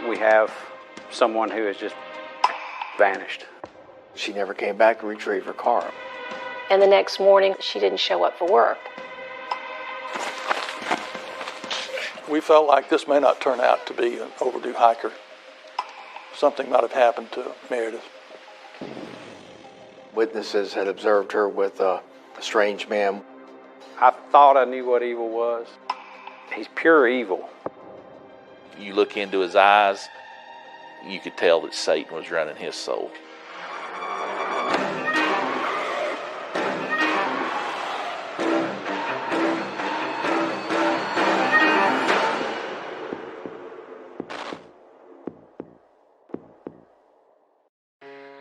We have someone who has just vanished. She never came back to retrieve her car. And the next morning, she didn't show up for work. We felt like this may not turn out to be an overdue hiker. Something might have happened to Meredith. Witnesses had observed her with a strange man. I thought I knew what evil was. He's pure evil. You look into his eyes, you could tell that Satan was running his soul.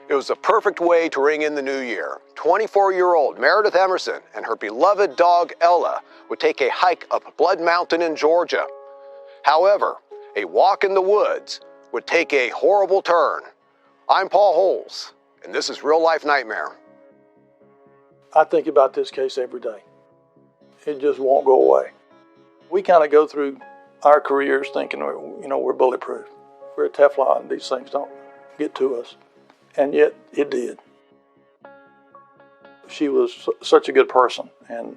It was the perfect way to ring in the new year. 24-year-old Meredith Emerson and her beloved dog Ella would take a hike up Blood Mountain in Georgia. However, a walk in the woods would take a horrible turn. I'm Paul Holes, and this is Real Life Nightmare. I think about this case every day. It just won't go away. We kind of go through our careers thinking, we're bulletproof. We're Teflon, these things don't get to us. And yet, it did. She was such a good person, and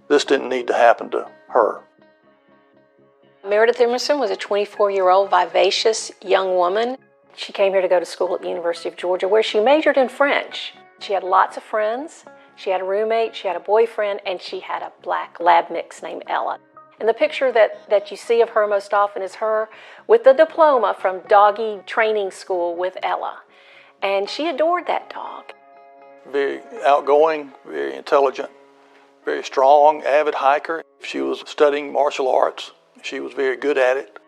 this didn't need to happen to her. Meredith Emerson was a 24-year-old vivacious young woman. She came here to go to school at the University of Georgia, where she majored in French. She had lots of friends. She had a roommate, she had a boyfriend, and she had a black lab mix named Ella. And the picture that you see of her most often is her with the diploma from doggy training school with Ella. And she adored that dog. Very outgoing, very intelligent, very strong, avid hiker. She was studying martial arts. She was very good at it.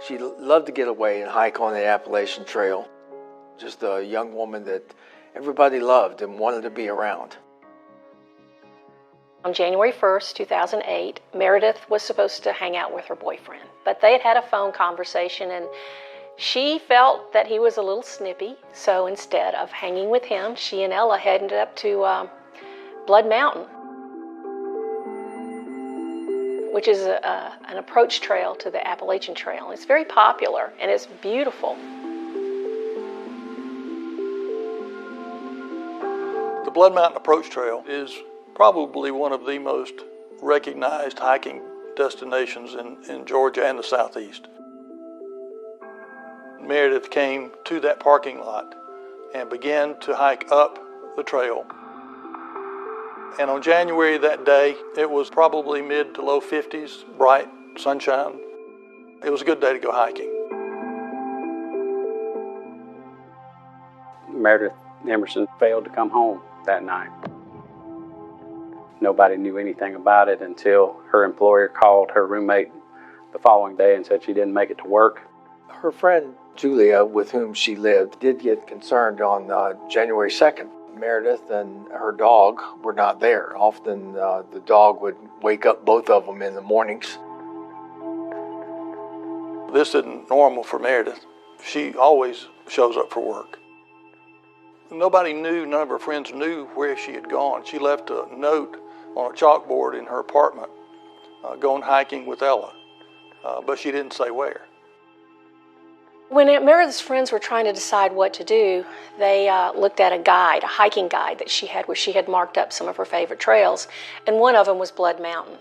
She loved to get away and hike on the Appalachian Trail. Just a young woman that everybody loved and wanted to be around. On January 1st, 2008, Meredith was supposed to hang out with her boyfriend, but they had had a phone conversation, and she felt that he was a little snippy, so instead of hanging with him, she and Ella headed up to Blood Mountain, which is an approach trail to the Appalachian Trail. It's very popular, and it's beautiful. The Blood Mountain Approach Trail is probably one of the most recognized hiking destinations in Georgia and the Southeast. Meredith came to that parking lot and began to hike up the trail. And on January that day, it was probably mid to low 50s, bright sunshine. It was a good day to go hiking. Meredith Emerson failed to come home that night. Nobody knew anything about it until her employer called her roommate the following day and said she didn't make it to work. Her friend Julia, with whom she lived, did get concerned on January 2nd. Meredith and her dog were not there. Often the dog would wake up both of them in the mornings. This isn't normal for Meredith. She always shows up for work. Nobody knew, none of her friends knew where she had gone. She left a note on a chalkboard in her apartment, going hiking with Ella, but she didn't say where. When Meredith's friends were trying to decide what to do, they looked at a guide, a hiking guide that she had, where she had marked up some of her favorite trails, and one of them was Blood Mountain.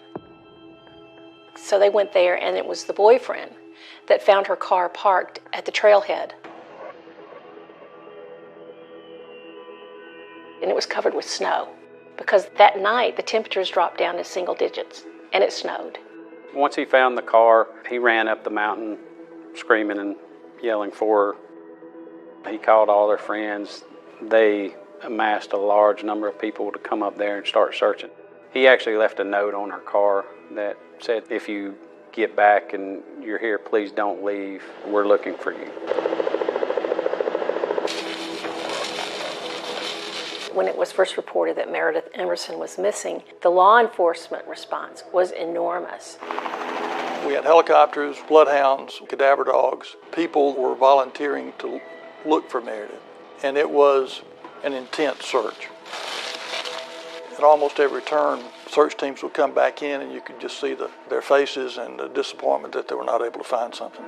So they went there, and it was the boyfriend that found her car parked at the trailhead. And it was covered with snow, because that night the temperatures dropped down to single digits, and it snowed. Once he found the car, he ran up the mountain screaming and yelling for her. He called all their friends. They amassed a large number of people to come up there and start searching. He actually left a note on her car that said, "If you get back and you're here, please don't leave. We're looking for you." When it was first reported that Meredith Emerson was missing, the law enforcement response was enormous. We had helicopters, bloodhounds, cadaver dogs. People were volunteering to look for Meredith, and it was an intense search. At almost every turn, search teams would come back in and you could just see their faces and the disappointment that they were not able to find something.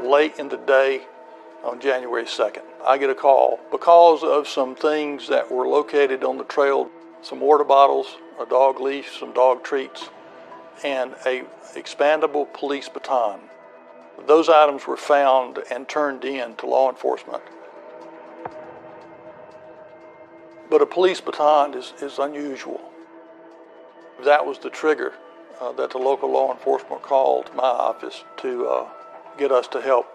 Late in the day on January 2nd, I get a call because of some things that were located on the trail, some water bottles, a dog leash, some dog treats, and a expandable police baton. Those items were found and turned in to law enforcement. But a police baton is unusual. That was the trigger that the local law enforcement called my office to get us to help.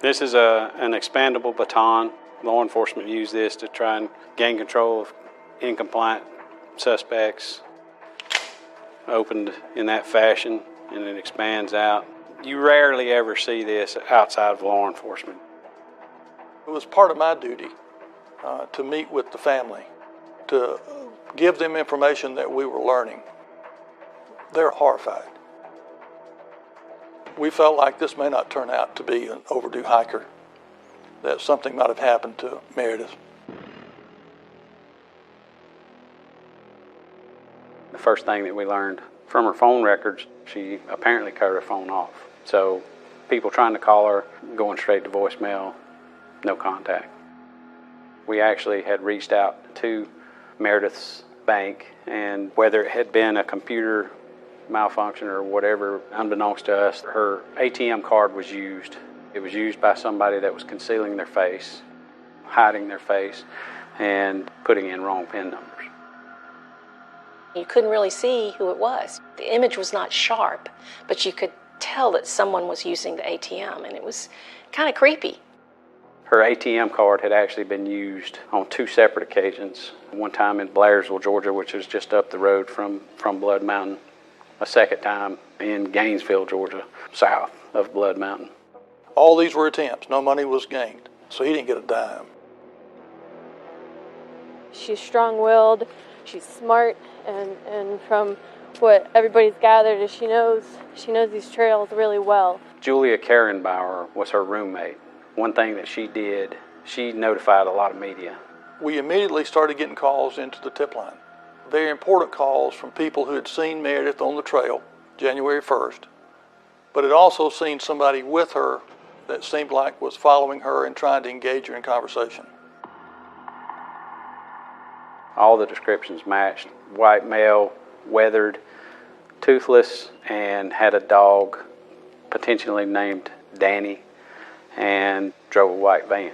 This is an expandable baton. Law enforcement use this to try and gain control of incompliant suspects. Opened in that fashion, and it expands out. You rarely ever see this outside of law enforcement. It was part of my duty to meet with the family, to give them information that we were learning. They're horrified. We felt like this may not turn out to be an overdue hiker, that something might have happened to Meredith. The first thing that we learned from her phone records, she apparently cut her phone off. So people trying to call her, going straight to voicemail, no contact. We actually had reached out to Meredith's bank, and whether it had been a computer malfunction or whatever, unbeknownst to us, her ATM card was used. It was used by somebody that was concealing their face, hiding their face, and putting in wrong PIN numbers. You couldn't really see who it was. The image was not sharp, but you could tell that someone was using the ATM, and it was kind of creepy. Her ATM card had actually been used on 2 separate occasions. One time in Blairsville, Georgia, which is just up the road from Blood Mountain. A second time in Gainesville, Georgia, south of Blood Mountain. All these were attempts. No money was gained, so he didn't get a dime. She's strong-willed, she's smart, and from what everybody's gathered is she knows these trails really well. Julia Karenbauer was her roommate. One thing that she did, she notified a lot of media. We immediately started getting calls into the tip line. Very important calls from people who had seen Meredith on the trail January 1st, but had also seen somebody with her that seemed like was following her and trying to engage her in conversation. All the descriptions matched. White male, weathered, toothless, and had a dog potentially named Danny, and drove a white van.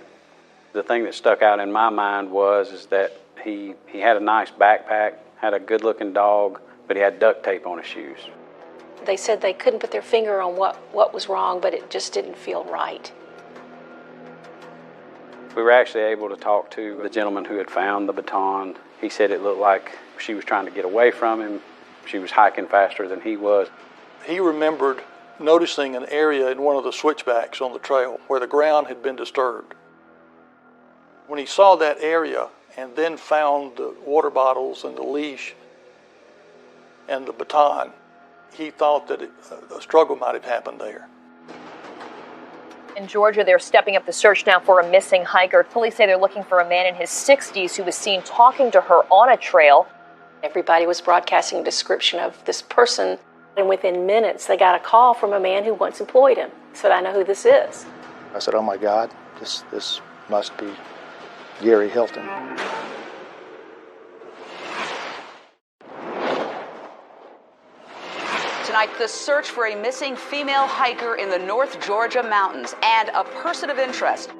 The thing that stuck out in my mind was that he had a nice backpack, had a good-looking dog, but he had duct tape on his shoes. They said they couldn't put their finger on what was wrong, but it just didn't feel right. We were actually able to talk to the gentleman who had found the baton. He said it looked like she was trying to get away from him. She was hiking faster than he was. He remembered noticing an area in one of the switchbacks on the trail where the ground had been disturbed. When he saw that area and then found the water bottles and the leash and the baton, he thought that a struggle might have happened there. In Georgia, they're stepping up the search now for a missing hiker. Police say they're looking for a man in his 60s who was seen talking to her on a trail. Everybody was broadcasting a description of this person, and within minutes they got a call from a man who once employed him. Said, "I know who this is." I said, "Oh my God, this must be Gary Hilton." Tonight, the search for a missing female hiker in the North Georgia mountains and a person of interest.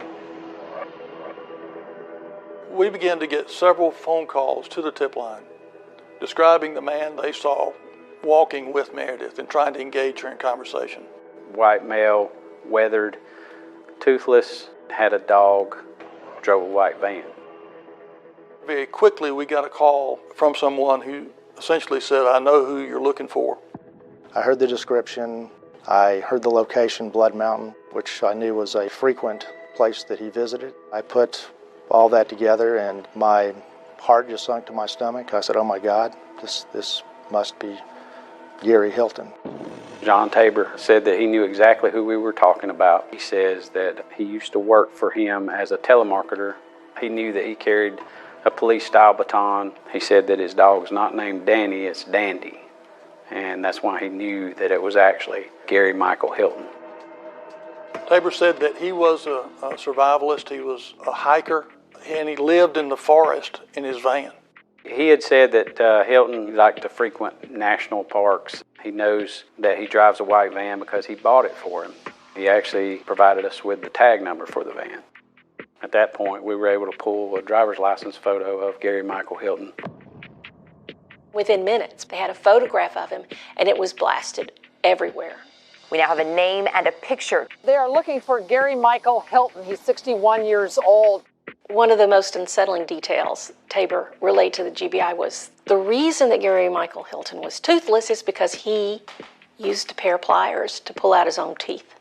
We began to get several phone calls to the tip line describing the man they saw walking with Meredith and trying to engage her in conversation. White male, weathered, toothless, had a dog, drove a white van. Very quickly, we got a call from someone who essentially said, "I know who you're looking for." I heard the description. I heard the location, Blood Mountain, which I knew was a frequent place that he visited. I put all that together and my heart just sunk to my stomach. I said, "Oh my God, this must be Gary Hilton." John Tabor said that he knew exactly who we were talking about. He says that he used to work for him as a telemarketer. He knew that he carried a police-style baton. He said that his dog's not named Danny, it's Dandy. And that's why he knew that it was actually Gary Michael Hilton. Tabor said that he was a survivalist, he was a hiker, and he lived in the forest in his van. He had said that Hilton liked to frequent national parks. He knows that he drives a white van because he bought it for him. He actually provided us with the tag number for the van. At that point, we were able to pull a driver's license photo of Gary Michael Hilton. Within minutes, they had a photograph of him, and it was blasted everywhere. We now have a name and a picture. They are looking for Gary Michael Hilton. He's 61 years old. One of the most unsettling details Tabor relayed to the GBI was the reason that Gary Michael Hilton was toothless is because he used a pair of pliers to pull out his own teeth.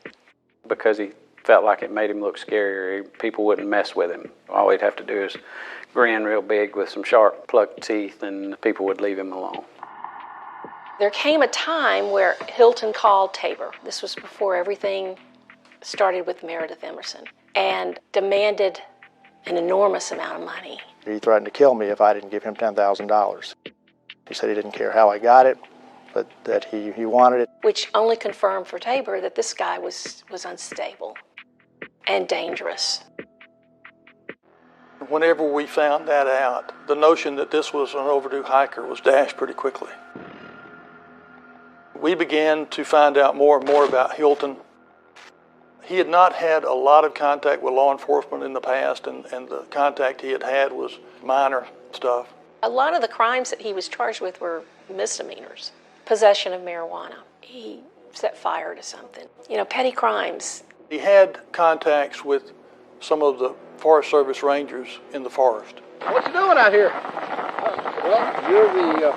Because he felt like it made him look scarier, people wouldn't mess with him. All he'd have to do is grin real big with some sharp plucked teeth and people would leave him alone. There came a time where Hilton called Tabor. This was before everything started with Meredith Emerson, and demanded an enormous amount of money. He threatened to kill me if I didn't give him $10,000. He said he didn't care how I got it, but that he wanted it. Which only confirmed for Tabor that this guy was unstable and dangerous. Whenever we found that out, the notion that this was an overdue hiker was dashed pretty quickly. We began to find out more and more about Hilton. He had not had a lot of contact with law enforcement in the past, and the contact he had was minor stuff. A lot of the crimes that he was charged with were misdemeanors. Possession of marijuana. He set fire to something. Petty crimes. He had contacts with some of the Forest Service rangers in the forest. What you doing out here? Well, you're the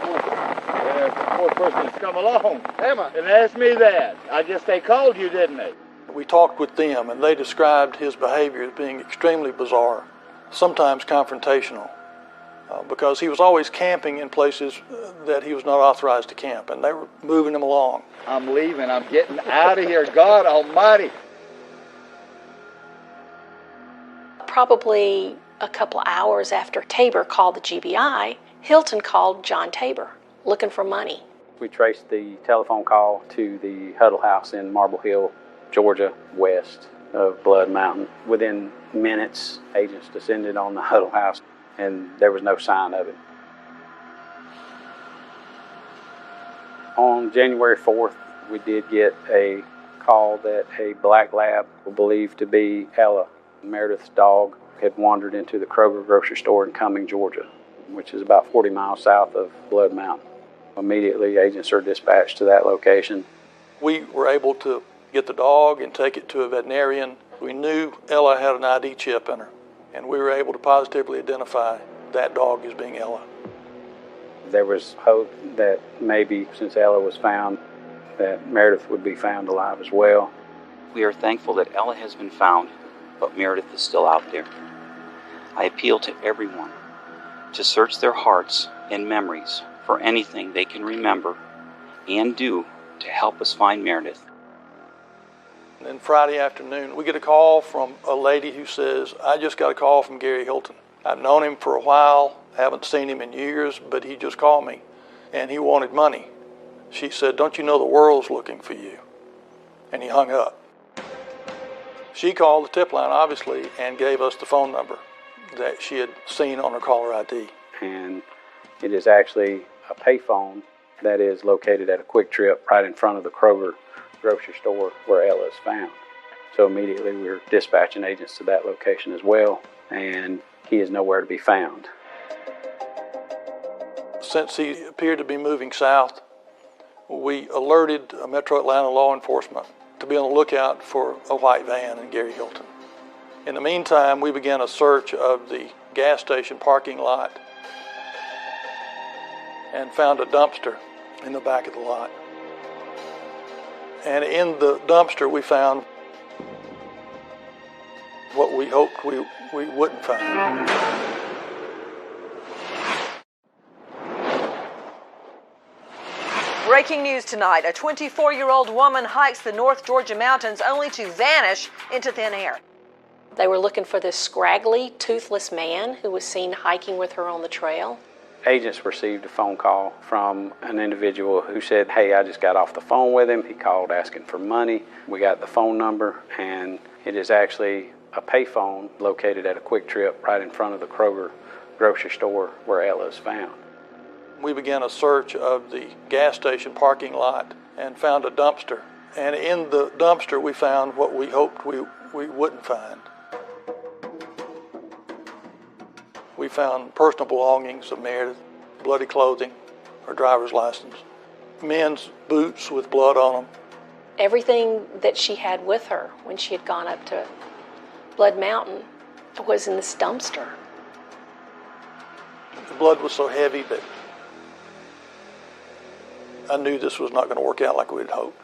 fourth person that's come along. Am I? And asked me that. I guess they called you, didn't they? We talked with them, and they described his behavior as being extremely bizarre, sometimes confrontational, because he was always camping in places that he was not authorized to camp, and they were moving him along. I'm leaving. I'm getting out of here. God almighty. Probably a couple hours after Tabor called the GBI, Hilton called John Tabor looking for money. We traced the telephone call to the Huddle House in Marble Hill, Georgia, west of Blood Mountain. Within minutes, agents descended on the Huddle House, and there was no sign of him. On January 4th, we did get a call that a black lab, believed to be Ella, Meredith's dog, had wandered into the Kroger grocery store in Cumming, Georgia, which is about 40 miles south of Blood Mountain. Immediately, agents are dispatched to that location. We were able to get the dog and take it to a veterinarian. We knew Ella had an ID chip in her, and we were able to positively identify that dog as being Ella. There was hope that maybe since Ella was found, that Meredith would be found alive as well. We are thankful that Ella has been found, but Meredith is still out there. I appeal to everyone to search their hearts and memories for anything they can remember and do to help us find Meredith. And then Friday afternoon, we get a call from a lady who says, I just got a call from Gary Hilton. I've known him for a while, haven't seen him in years, but he just called me, and he wanted money. She said, don't you know the world's looking for you? And he hung up. She called the tip line, obviously, and gave us the phone number that she had seen on her caller ID. And it is actually a payphone that is located at a Quick Trip right in front of the Kroger grocery store where Ella is found. So immediately we're dispatching agents to that location as well, and he is nowhere to be found. Since he appeared to be moving south, we alerted Metro Atlanta law enforcement to be on the lookout for a white van and Gary Hilton. In the meantime, we began a search of the gas station parking lot and found a dumpster in the back of the lot. And in the dumpster, we found what we hoped we wouldn't find. Breaking news tonight. A 24-year-old woman hikes the North Georgia mountains only to vanish into thin air. They were looking for this scraggly, toothless man who was seen hiking with her on the trail. Agents received a phone call from an individual who said, hey, I just got off the phone with him. He called asking for money. We got the phone number, and it is actually a payphone located at a Quick Trip right in front of the Kroger grocery store where Ella is found. We began a search of the gas station parking lot and found a dumpster. And in the dumpster, we found what we hoped we wouldn't find. We found personal belongings of Meredith, bloody clothing, her driver's license, men's boots with blood on them. Everything that she had with her when she had gone up to Blood Mountain was in this dumpster. The blood was so heavy that I knew this was not going to work out like we had hoped.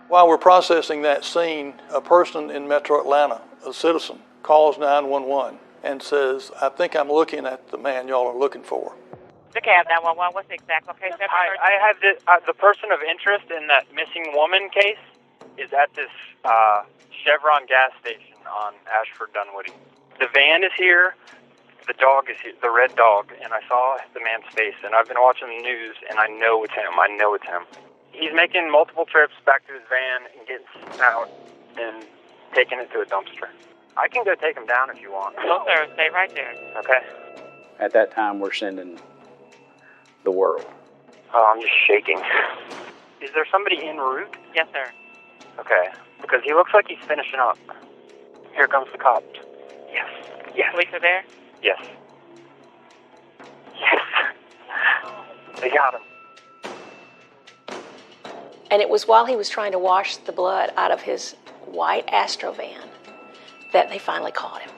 While we're processing that scene, a person in Metro Atlanta, a citizen, calls 911 and says, I think I'm looking at the man y'all are looking for. The cab 911, what's the exact location? I have the person of interest in that missing woman case is at this Chevron gas station on Ashford Dunwoody. The van is here, the dog is here, the red dog, and I saw the man's face, and I've been watching the news, and I know it's him. He's making multiple trips back to his van and getting out and taking it to a dumpster. I can go take him down if you want. No, sir. Stay right there. Okay. At that time, we're sending the world. Oh, I'm just shaking. Is there somebody en route? Yes, sir. Okay. Because he looks like he's finishing up. Here comes the cops. Yes. Yes. Police are there? Yes. Yes. They got him. And it was while he was trying to wash the blood out of his white Astro van that they finally caught him.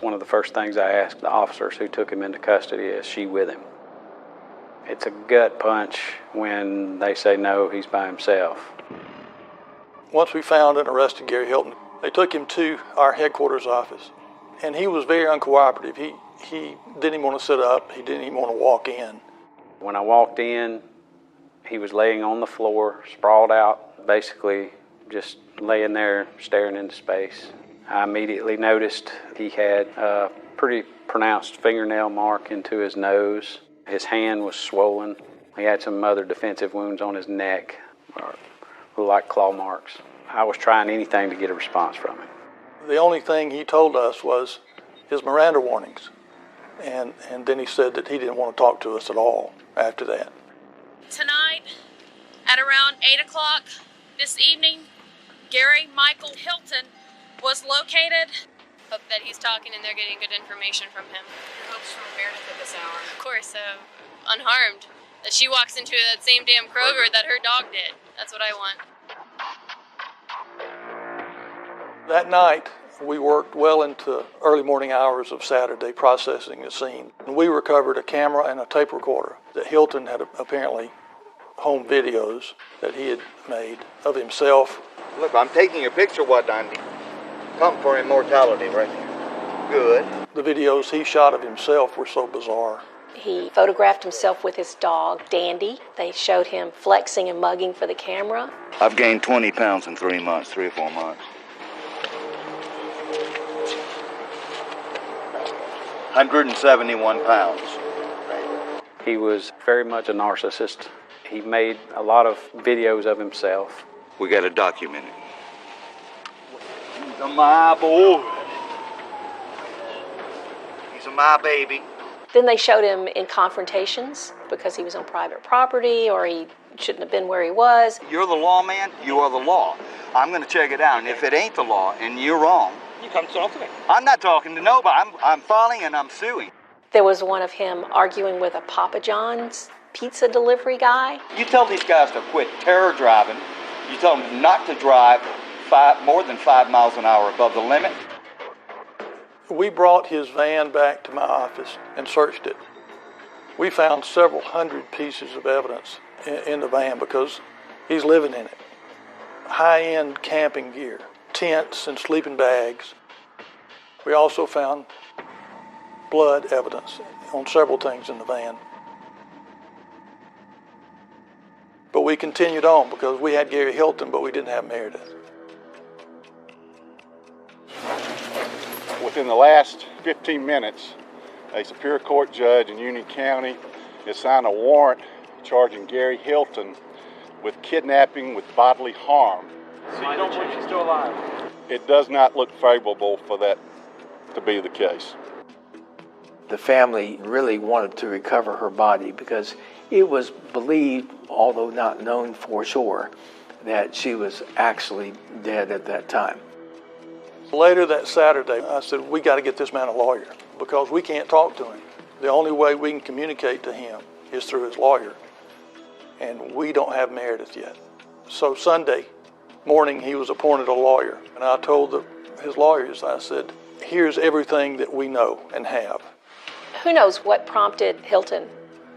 One of the first things I asked the officers who took him into custody is she with him? It's a gut punch when they say no, he's by himself. Once we found and arrested Gary Hilton, they took him to our headquarters office, and he was very uncooperative. He didn't even want to sit up. He didn't even want to walk in. When I walked in, he was laying on the floor, sprawled out, basically just laying there staring into space. I immediately noticed he had a pretty pronounced fingernail mark into his nose. His hand was swollen. He had some other defensive wounds on his neck, like claw marks. I was trying anything to get a response from him. The only thing he told us was his Miranda warnings. And then he said that he didn't want to talk to us at all after that. Tonight, at around 8 o'clock this evening, Gary Michael Hilton was located. Hope that he's talking and they're getting good information from him. Your hopes from Meredith at this hour? Of course, unharmed. That she walks into that same damn Kroger that her dog did. That's what I want. That night, we worked well into early morning hours of Saturday processing the scene. And we recovered a camera and a tape recorder that Hilton had apparently home videos that he had made of himself. Look, I'm taking a picture, what I'm come for immortality right here. Good. The videos he shot of himself were so bizarre. He photographed himself with his dog, Dandy. They showed him flexing and mugging for the camera. I've gained 20 pounds in 3 months, 3 or 4 months. 171 pounds. He was very much a narcissist. He made a lot of videos of himself. We got to document it. He's a my boy. He's a my baby. Then they showed him in confrontations because he was on private property or he shouldn't have been where he was. You're the lawman, you are the law. I'm going to check it out, and if it ain't the law and you're wrong, you come talk to me. I'm not talking to nobody. I'm filing and I'm suing. There was one of him arguing with a Papa John's pizza delivery guy. You tell these guys to quit terror driving. You tell them not to drive more than 5 miles an hour above the limit. We brought his van back to my office and searched it. We found several hundred pieces of evidence in the van because he's living in it. High-end camping gear, tents and sleeping bags. We also found blood evidence on several things in the van. But we continued on because we had Gary Hilton, but we didn't have Meredith. Within the last 15 minutes, a Superior Court judge in Union County has signed a warrant charging Gary Hilton with kidnapping with bodily harm. So you don't believe she's still alive? It does not look favorable for that to be the case. The family really wanted to recover her body because it was believed, although not known for sure, that she was actually dead at that time. Later that Saturday, I said, we got to get this man a lawyer because we can't talk to him. The only way we can communicate to him is through his lawyer. And we don't have Meredith yet. So Sunday morning, he was appointed a lawyer. And I told his lawyers, I said, here's everything that we know and have. Who knows what prompted Hilton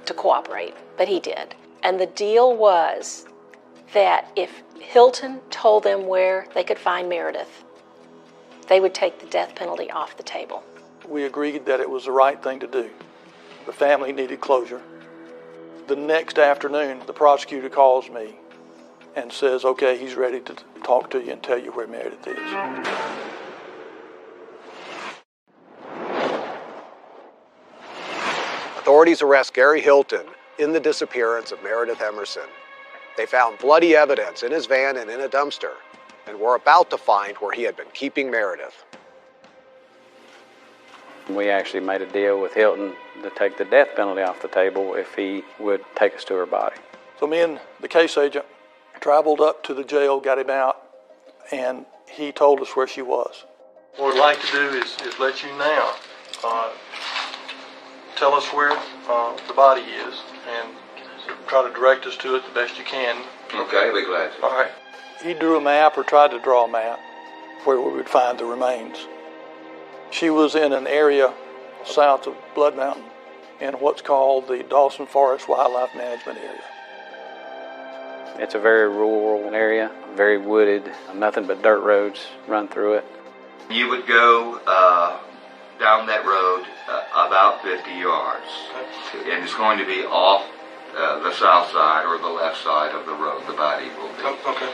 to cooperate, but he did. And the deal was that if Hilton told them where they could find Meredith, they would take the death penalty off the table. We agreed that it was the right thing to do. The family needed closure. The next afternoon, the prosecutor calls me and says, okay, he's ready to talk to you and tell you where Meredith is. Authorities arrest Gary Hilton in the disappearance of Meredith Emerson. They found bloody evidence in his van and in a dumpster, and were about to find where he had been keeping Meredith. We actually made a deal with Hilton to take the death penalty off the table if he would take us to her body. So me and the case agent traveled up to the jail, got him out, and he told us where she was. What we'd like to do is let you now tell us where the body is and try to direct us to it the best you can. Okay, I'll be glad to. All right. He drew a map or tried to draw a map where we would find the remains. She was in an area south of Blood Mountain in what's called the Dawson Forest Wildlife Management Area. It's a very rural area, very wooded, nothing but dirt roads run through it. You would go down that road about 50 yards, and it's going to be off the south side or the left side of the road the body will be. Okay.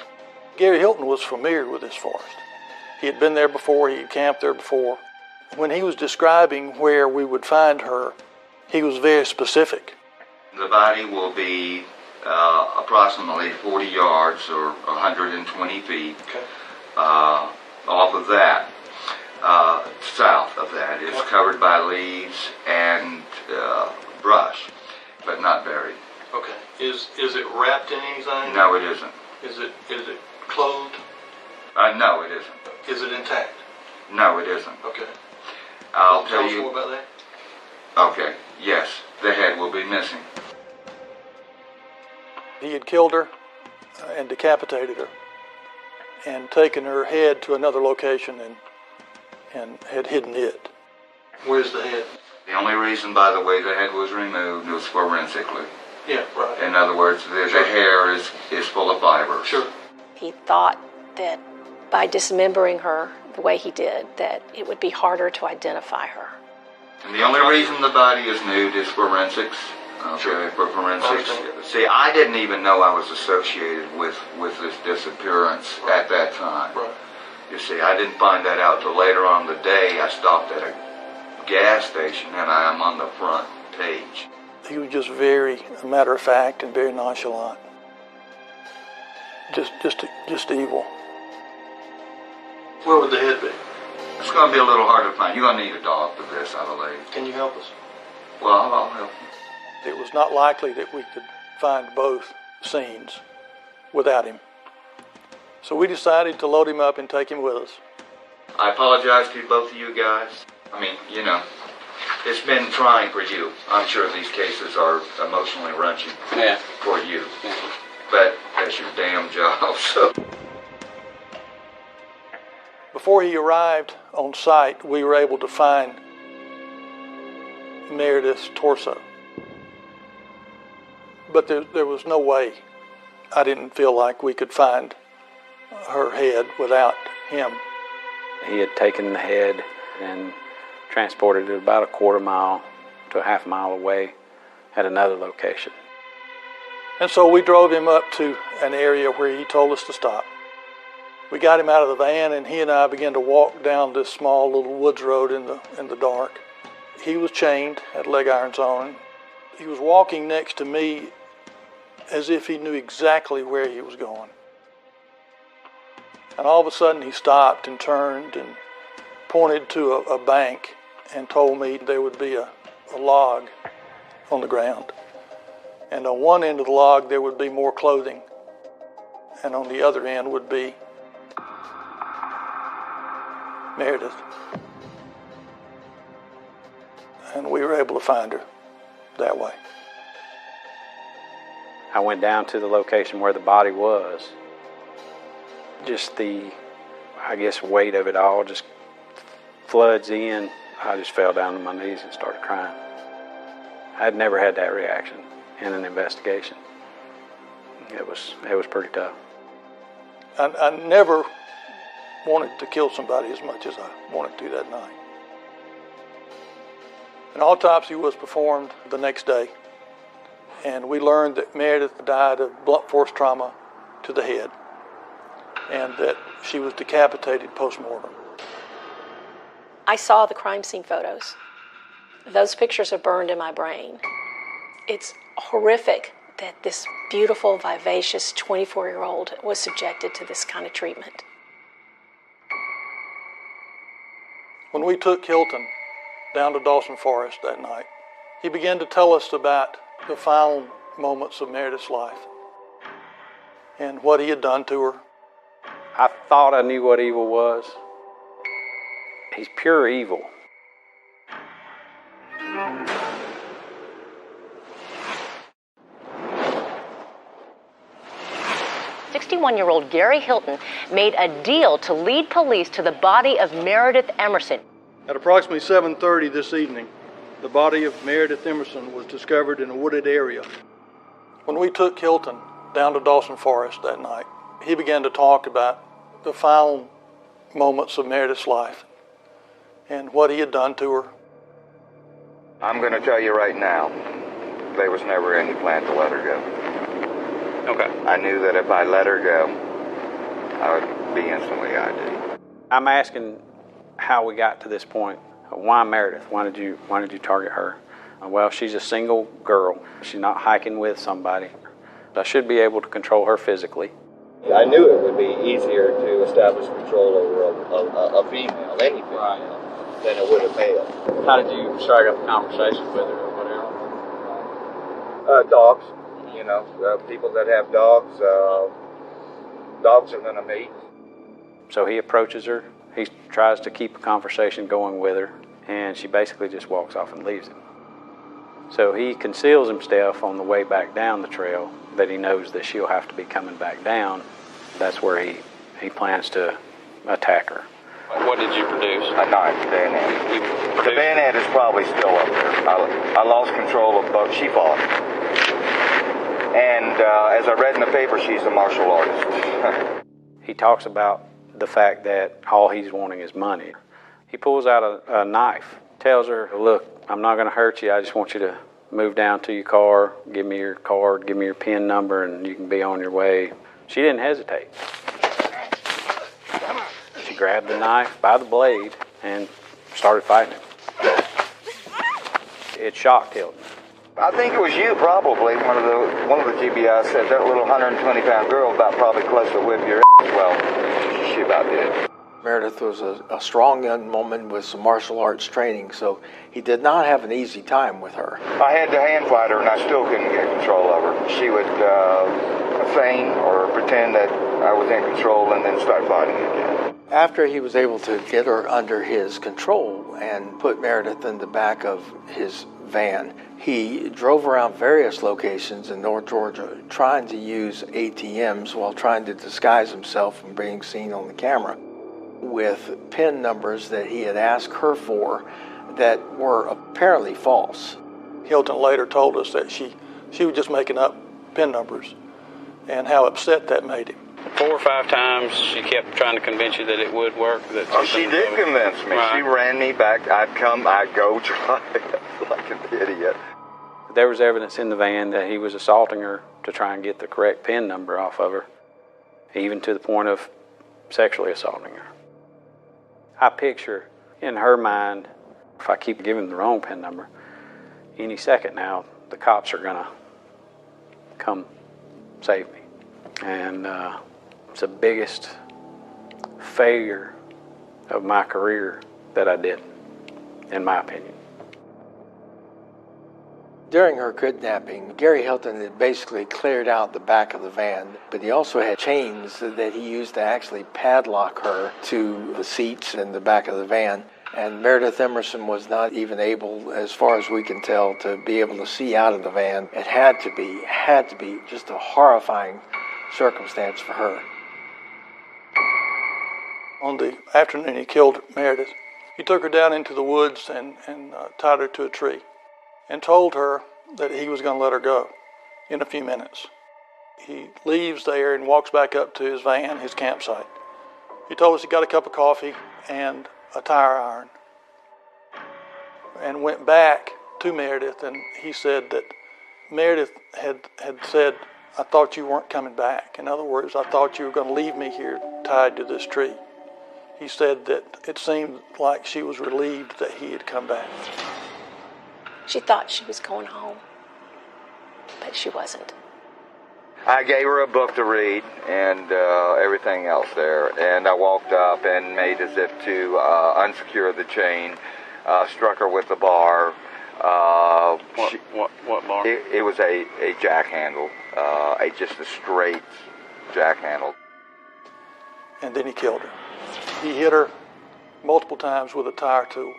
Gary Hilton was familiar with this forest. He had been there before, he had camped there before. When he was describing where we would find her, he was very specific. The body will be approximately 40 yards or 120 feet off of that. South of that is covered by leaves and brush, but not buried. Okay. Is it wrapped in anything? No, it isn't. Is it clothed? No, it isn't. Is it intact? No, it isn't. Okay. I'll Tell tell us you. more about that. Okay. Yes, the head will be missing. He had killed her and decapitated her and taken her head to another location and had hidden it. Where's the head? The only reason, by the way, the head was removed was forensically. Yeah, right. In other words, the hair is full of fibers. Sure. He thought that by dismembering her the way he did, that it would be harder to identify her. And the only reason the body is nude is forensics. Okay, sure. For forensics. See, I didn't even know I was associated with this disappearance at that time. Right. You see, I didn't find that out till later on the day. I stopped at a gas station and I am on the front page. He was just very matter of fact and very nonchalant. Just evil. Where would the head be? It's going to be a little hard to find. You're going to need a dog for this, I believe. Can you help us? Well, I'll help you. It was not likely that we could find both scenes without him. So we decided to load him up and take him with us. I apologize to both of you guys. I mean, you know, it's been trying for you. I'm sure these cases are emotionally wrenching for you. Yeah. But that's your damn job, so. Before he arrived on site, we were able to find Meredith's torso. But there was no way. I didn't feel like we could find her head without him. He had taken the head and transported it about a quarter mile to a half mile away at another location. And so we drove him up to an area where he told us to stop. We got him out of the van, and he and I began to walk down this small little woods road in the dark. He was chained, had leg irons on. He was walking next to me as if he knew exactly where he was going. And all of a sudden he stopped and turned and pointed to a bank and told me there would be a log on the ground. And on one end of the log there would be more clothing, and on the other end would be Meredith. And we were able to find her that way. I went down to the location where the body was. Just the, I guess, weight of it all just floods in. I just fell down to my knees and started crying. I'd never had that reaction in an investigation. It was pretty tough. I never wanted to kill somebody as much as I wanted to that night. An autopsy was performed the next day, and we learned that Meredith died of blunt force trauma to the head, and that she was decapitated post-mortem. I saw the crime scene photos. Those pictures are burned in my brain. It's horrific that this beautiful, vivacious 24-year-old was subjected to this kind of treatment. When we took Hilton down to Dawson Forest that night, he began to tell us about the final moments of Meredith's life and what he had done to her. I thought I knew what evil was. He's pure evil. 61-year-old Gary Hilton made a deal to lead police to the body of Meredith Emerson. At approximately 7:30 this evening, the body of Meredith Emerson was discovered in a wooded area. When we took Hilton down to Dawson Forest that night, he began to talk about the final moments of Meredith's life and what he had done to her. I'm going to tell you right now, there was never any plan to let her go. Okay. I knew that if I let her go, I would be instantly ID'd. I'm asking how we got to this point. Why Meredith? Why did you target her? Well, she's a single girl. She's not hiking with somebody. I should be able to control her physically. I knew it would be easier to establish control over a female, any female, than it would a male. How did you strike up a conversation with her or whatever? Dogs, you know, people that have dogs, dogs are going to mate. So he approaches her. He tries to keep a conversation going with her, and she basically just walks off and leaves him. So he conceals himself on the way back down the trail that he knows that she'll have to be coming back down. That's where he plans to attack her. What did you produce? A knife, bayonet. The bayonet is probably still up there. I lost control of both. She fought. And as I read in the paper, she's a martial artist. He talks about the fact that all he's wanting is money. He pulls out a knife, tells her, look, I'm not going to hurt you. I just want you to move down to your car, give me your card, give me your PIN number, and you can be on your way. She didn't hesitate. She grabbed the knife by the blade and started fighting him. It shocked Hilton. I think it was you, probably. One of the GBIs said that little 120-pound girl about probably close to whip your ass. Well, she about did. Meredith was a strong young woman with some martial arts training, so he did not have an easy time with her. I had to hand fight her, and I still couldn't get control of her. She would feign or pretend that I was in control and then start fighting again. After he was able to get her under his control and put Meredith in the back of his van, he drove around various locations in North Georgia trying to use ATMs while trying to disguise himself from being seen on the camera with PIN numbers that he had asked her for that were apparently false. Hilton later told us that she was just making up PIN numbers and how upset that made him. 4 or 5 times she kept trying to convince you that it would work. She did convince me. Right. She ran me back. I'd go try like an idiot. There was evidence in the van that he was assaulting her to try and get the correct PIN number off of her, even to the point of sexually assaulting her. I picture in her mind, if I keep giving the wrong PIN number, any second now, the cops are gonna come save me. And it's the biggest failure of my career that I did, in my opinion. During her kidnapping, Gary Hilton had basically cleared out the back of the van, but he also had chains that he used to actually padlock her to the seats in the back of the van. And Meredith Emerson was not even able, as far as we can tell, to be able to see out of the van. It had to be just a horrifying circumstance for her. On the afternoon he killed Meredith, he took her down into the woods and tied her to a tree and told her that he was going to let her go in a few minutes. He leaves there and walks back up to his van, his campsite. He told us he got a cup of coffee and a tire iron and went back to Meredith, and he said that Meredith had said, "I thought you weren't coming back." In other words, "I thought you were going to leave me here tied to this tree." He said that it seemed like she was relieved that he had come back. She thought she was going home, but she wasn't. I gave her a book to read and everything else there, and I walked up and made as if to unsecure the chain, struck her with the bar. What bar? It was a jack handle, just a straight jack handle. And then he killed her. He hit her multiple times with a tire tool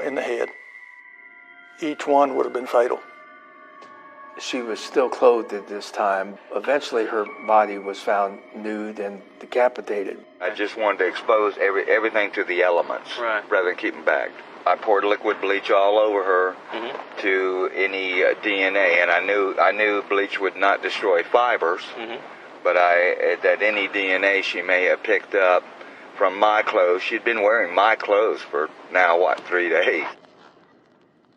in the head. Each one would have been fatal. She was still clothed at this time. Eventually her body was found nude and decapitated. I just wanted to expose everything to the elements rather than keep them bagged. I poured liquid bleach all over her to any DNA, and I knew bleach would not destroy fibers, but that any DNA she may have picked up from my clothes. She'd been wearing my clothes for now, 3 days.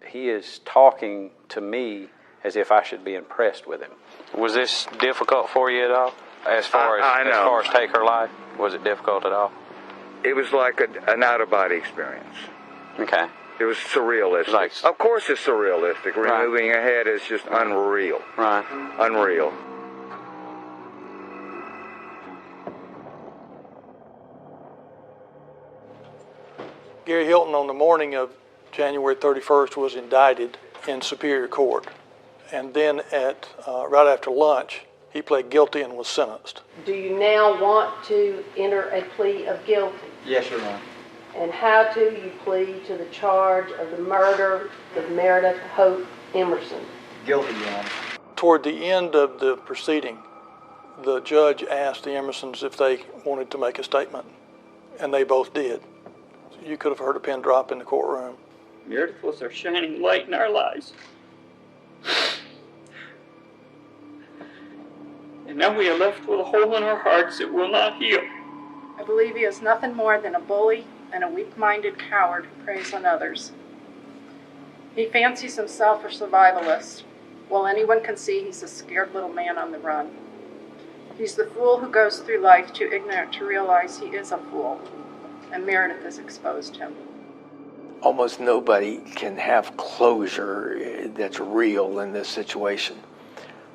He is talking to me as if I should be impressed with him. Was this difficult for you at all? As far as take her life, was it difficult at all? It was like an out-of-body experience. Okay. It was surrealistic. Of course it's surrealistic. Removing a head is just unreal. Right. Unreal. Gary Hilton, on the morning of January 31st, was indicted in Superior Court. And then right after lunch, he pled guilty and was sentenced. Do you now want to enter a plea of guilty? Yes, Your Honor. And how do you plead to the charge of the murder of Meredith Hope Emerson? Guilty, Your Honor. Toward the end of the proceeding, the judge asked the Emersons if they wanted to make a statement, and they both did. You could have heard a pin drop in the courtroom. Meredith was our shining light in our lives. And now we are left with a hole in our hearts that will not heal. I believe he is nothing more than a bully and a weak-minded coward who preys on others. He fancies himself a survivalist, while anyone can see he's a scared little man on the run. He's the fool who goes through life too ignorant to realize he is a fool, and Meredith has exposed him. Almost nobody can have closure that's real in this situation.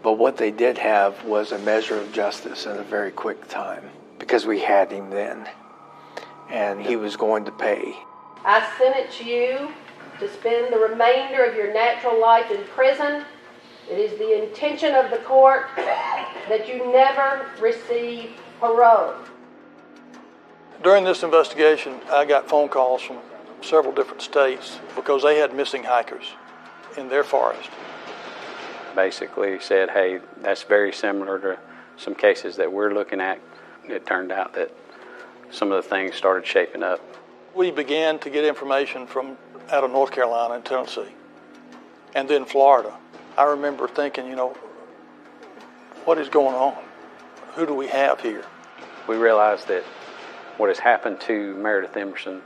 But what they did have was a measure of justice in a very quick time, because we had him then, and he was going to pay. I sentence you to spend the remainder of your natural life in prison. It is the intention of the court that you never receive parole. During this investigation, I got phone calls from several different states because they had missing hikers in their forest. Basically said, hey, that's very similar to some cases that we're looking at. It turned out that some of the things started shaping up. We began to get information from out of North Carolina and Tennessee, and then Florida. I remember thinking, what is going on? Who do we have here? We realized that what has happened to Meredith Emerson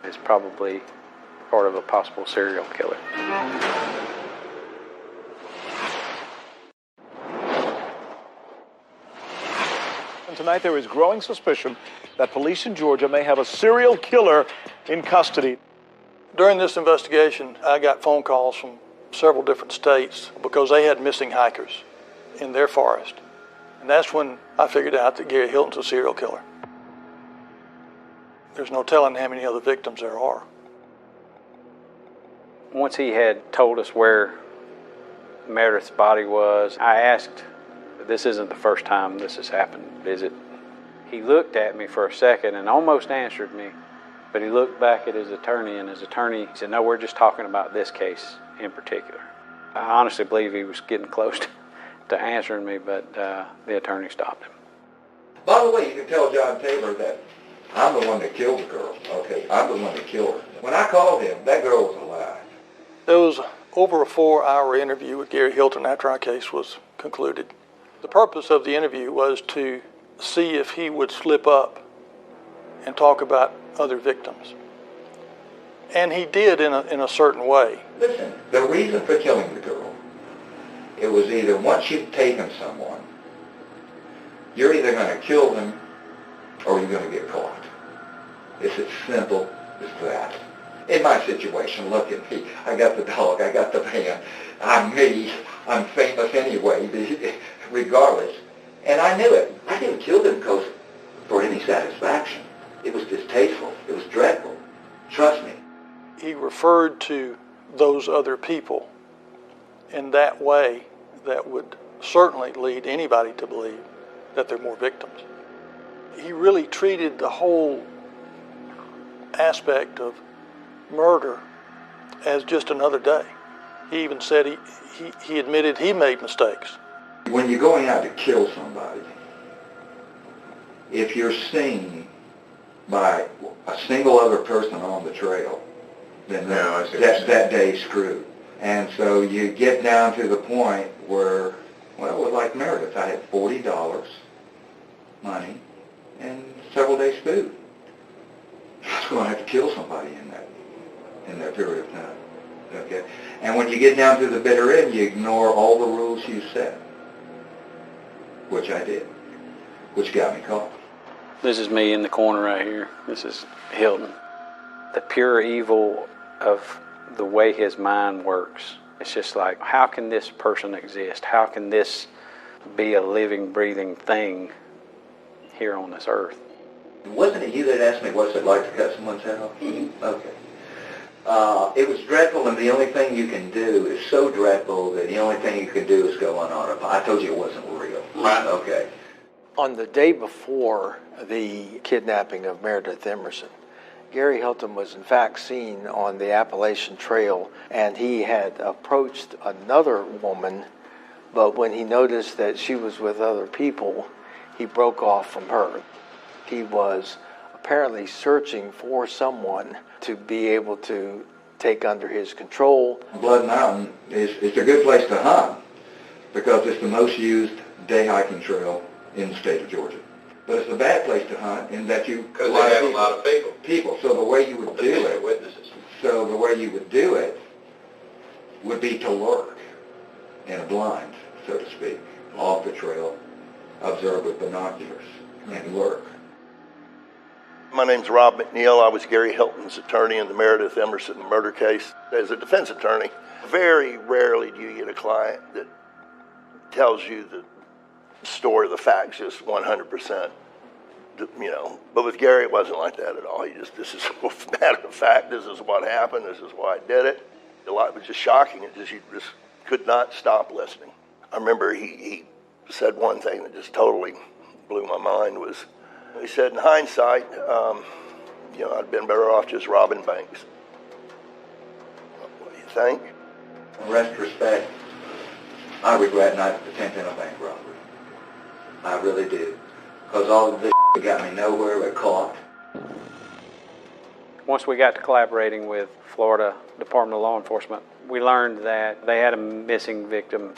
is probably part of a possible serial killer. Tonight there is growing suspicion that police in Georgia may have a serial killer in custody. During this investigation, I got phone calls from several different states because they had missing hikers in their forest. And that's when I figured out that Gary Hilton's a serial killer. There's no telling how many other victims there are. Once he had told us where Meredith's body was, I asked, this isn't the first time this has happened, is it? He looked at me for a second and almost answered me, but he looked back at his attorney, and his attorney said, no, we're just talking about this case in particular. I honestly believe he was getting close to answering me, but the attorney stopped him. By the way, you can tell John Taylor that I'm the one that killed the girl, okay? I'm the one that killed her. When I called him, that girl was alive. There was over a 4-hour interview with Gary Hilton after our case was concluded. The purpose of the interview was to see if he would slip up and talk about other victims. And he did in a certain way. Listen, the reason for killing the girl, it was either once you've taken someone, you're either going to kill them or you're going to get caught. It's as simple as that. In my situation, look at me. I got the dog, I got the van. I'm me. I'm famous anyway, regardless. And I knew it. I didn't kill them because for any satisfaction. It was distasteful. It was dreadful. Trust me. He referred to those other people in that way that would certainly lead anybody to believe that there are more victims. He really treated the whole aspect of murder as just another day. He even said he admitted he made mistakes. When you're going out to kill somebody, if you're seen by a single other person on the trail, then that day's screwed. And so you get down to the point where, well, it was like Meredith. I had $40 money and several days food. I was going to have to kill somebody in that period of time. Okay? And when you get down to the bitter end, you ignore all the rules you set, which I did, which got me caught. This is me in the corner right here. This is Hilton. The pure evil of the way his mind works. It's just like, how can this person exist? How can this be a living, breathing thing here on this earth? Wasn't it you that asked me what's it like to cut someone's head off? Okay. It was dreadful, and the only thing you can do is so dreadful that the only thing you can do is go on autopilot. I told you it wasn't real. Right. Okay. On the day before the kidnapping of Meredith Emerson, Gary Hilton was in fact seen on the Appalachian Trail, and he had approached another woman, but when he noticed that she was with other people, he broke off from her. He was apparently searching for someone to be able to take under his control. Blood Mountain is a good place to hunt because it's the most used day hiking trail in the state of Georgia. But it's a bad place to hunt in that you because they have a lot of people. So the way you would do it, would be to lurk in a blind, so to speak, off the trail, observe with binoculars, and lurk. My name's Rob McNeil. I was Gary Hilton's attorney in the Meredith Emerson murder case. As a defense attorney, very rarely do you get a client that tells you the story, the facts, just 100%. But with Gary, it wasn't like that at all. This is a matter of fact. This is what happened. This is why I did it. A lot was just shocking. You just could not stop listening. I remember he said one thing that just totally blew my mind was, he said, in hindsight, I'd been better off just robbing banks. What do you think? In retrospect, I regret not attempting a bank robbery. I really do. Because all of this got me nowhere but caught. Once we got to collaborating with Florida Department of Law Enforcement, we learned that they had a missing victim.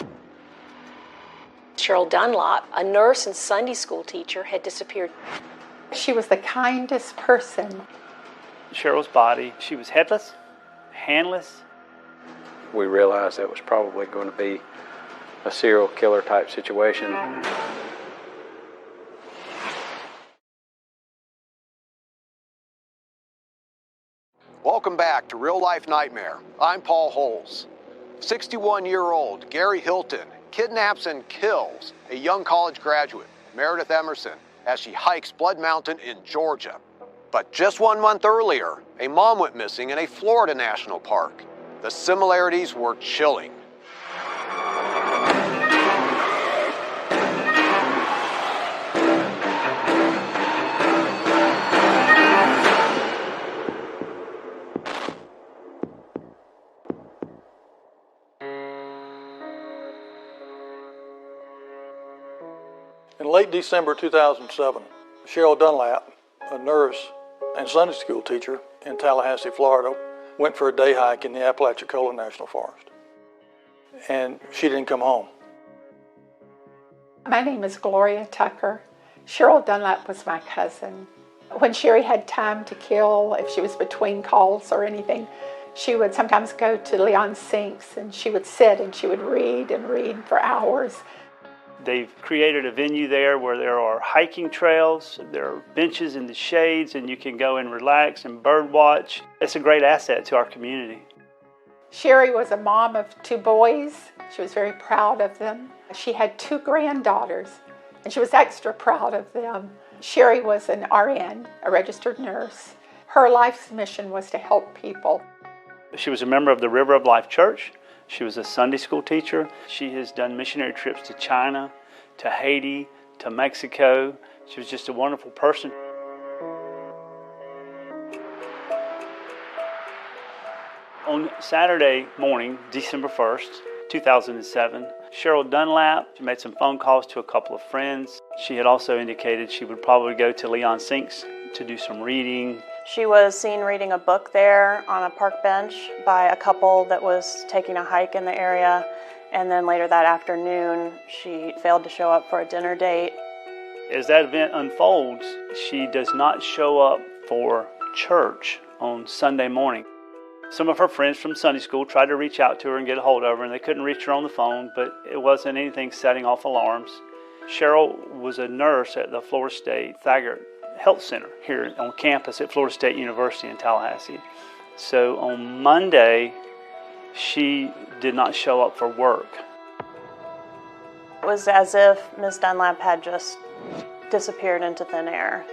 Cheryl Dunlop, a nurse and Sunday school teacher, had disappeared. She was the kindest person. Cheryl's body, she was headless, handless. We realized that was probably going to be a serial killer type situation. Welcome back to Real Life Nightmare. I'm Paul Holes. 61-year-old Gary Hilton kidnaps and kills a young college graduate, Meredith Emerson, as she hikes Blood Mountain in Georgia. But just 1 month earlier, a mom went missing in a Florida national park. The similarities were chilling. In late December 2007, Cheryl Dunlap, a nurse and Sunday school teacher in Tallahassee, Florida, went for a day hike in the Apalachicola National Forest. And she didn't come home. My name is Gloria Tucker. Cheryl Dunlap was my cousin. When Sherry had time to kill, if she was between calls or anything, she would sometimes go to Leon Sinks and she would sit and she would read and read for hours. They've created a venue there where there are hiking trails, there are benches in the shades, and you can go and relax and bird watch. It's a great asset to our community. Sherry was a mom of 2 boys. She was very proud of them. She had 2 granddaughters, and she was extra proud of them. Sherry was an RN, a registered nurse. Her life's mission was to help people. She was a member of the River of Life Church. She was a Sunday school teacher. She has done missionary trips to China, to Haiti, to Mexico. She was just a wonderful person. On Saturday morning, December 1st, 2007, Cheryl Dunlap made some phone calls to a couple of friends. She had also indicated she would probably go to Leon Sinks to do some reading. She was seen reading a book there on a park bench by a couple that was taking a hike in the area, and then later that afternoon she failed to show up for a dinner date. As that event unfolds, she does not show up for church on Sunday morning. Some of her friends from Sunday school tried to reach out to her and get a hold of her, and they couldn't reach her on the phone, but it wasn't anything setting off alarms. Cheryl was a nurse at the Florida State Thaggart Health Center here on campus at Florida State University in Tallahassee. So on Monday, she did not show up for work. It was as if Ms. Dunlap had just disappeared into thin air.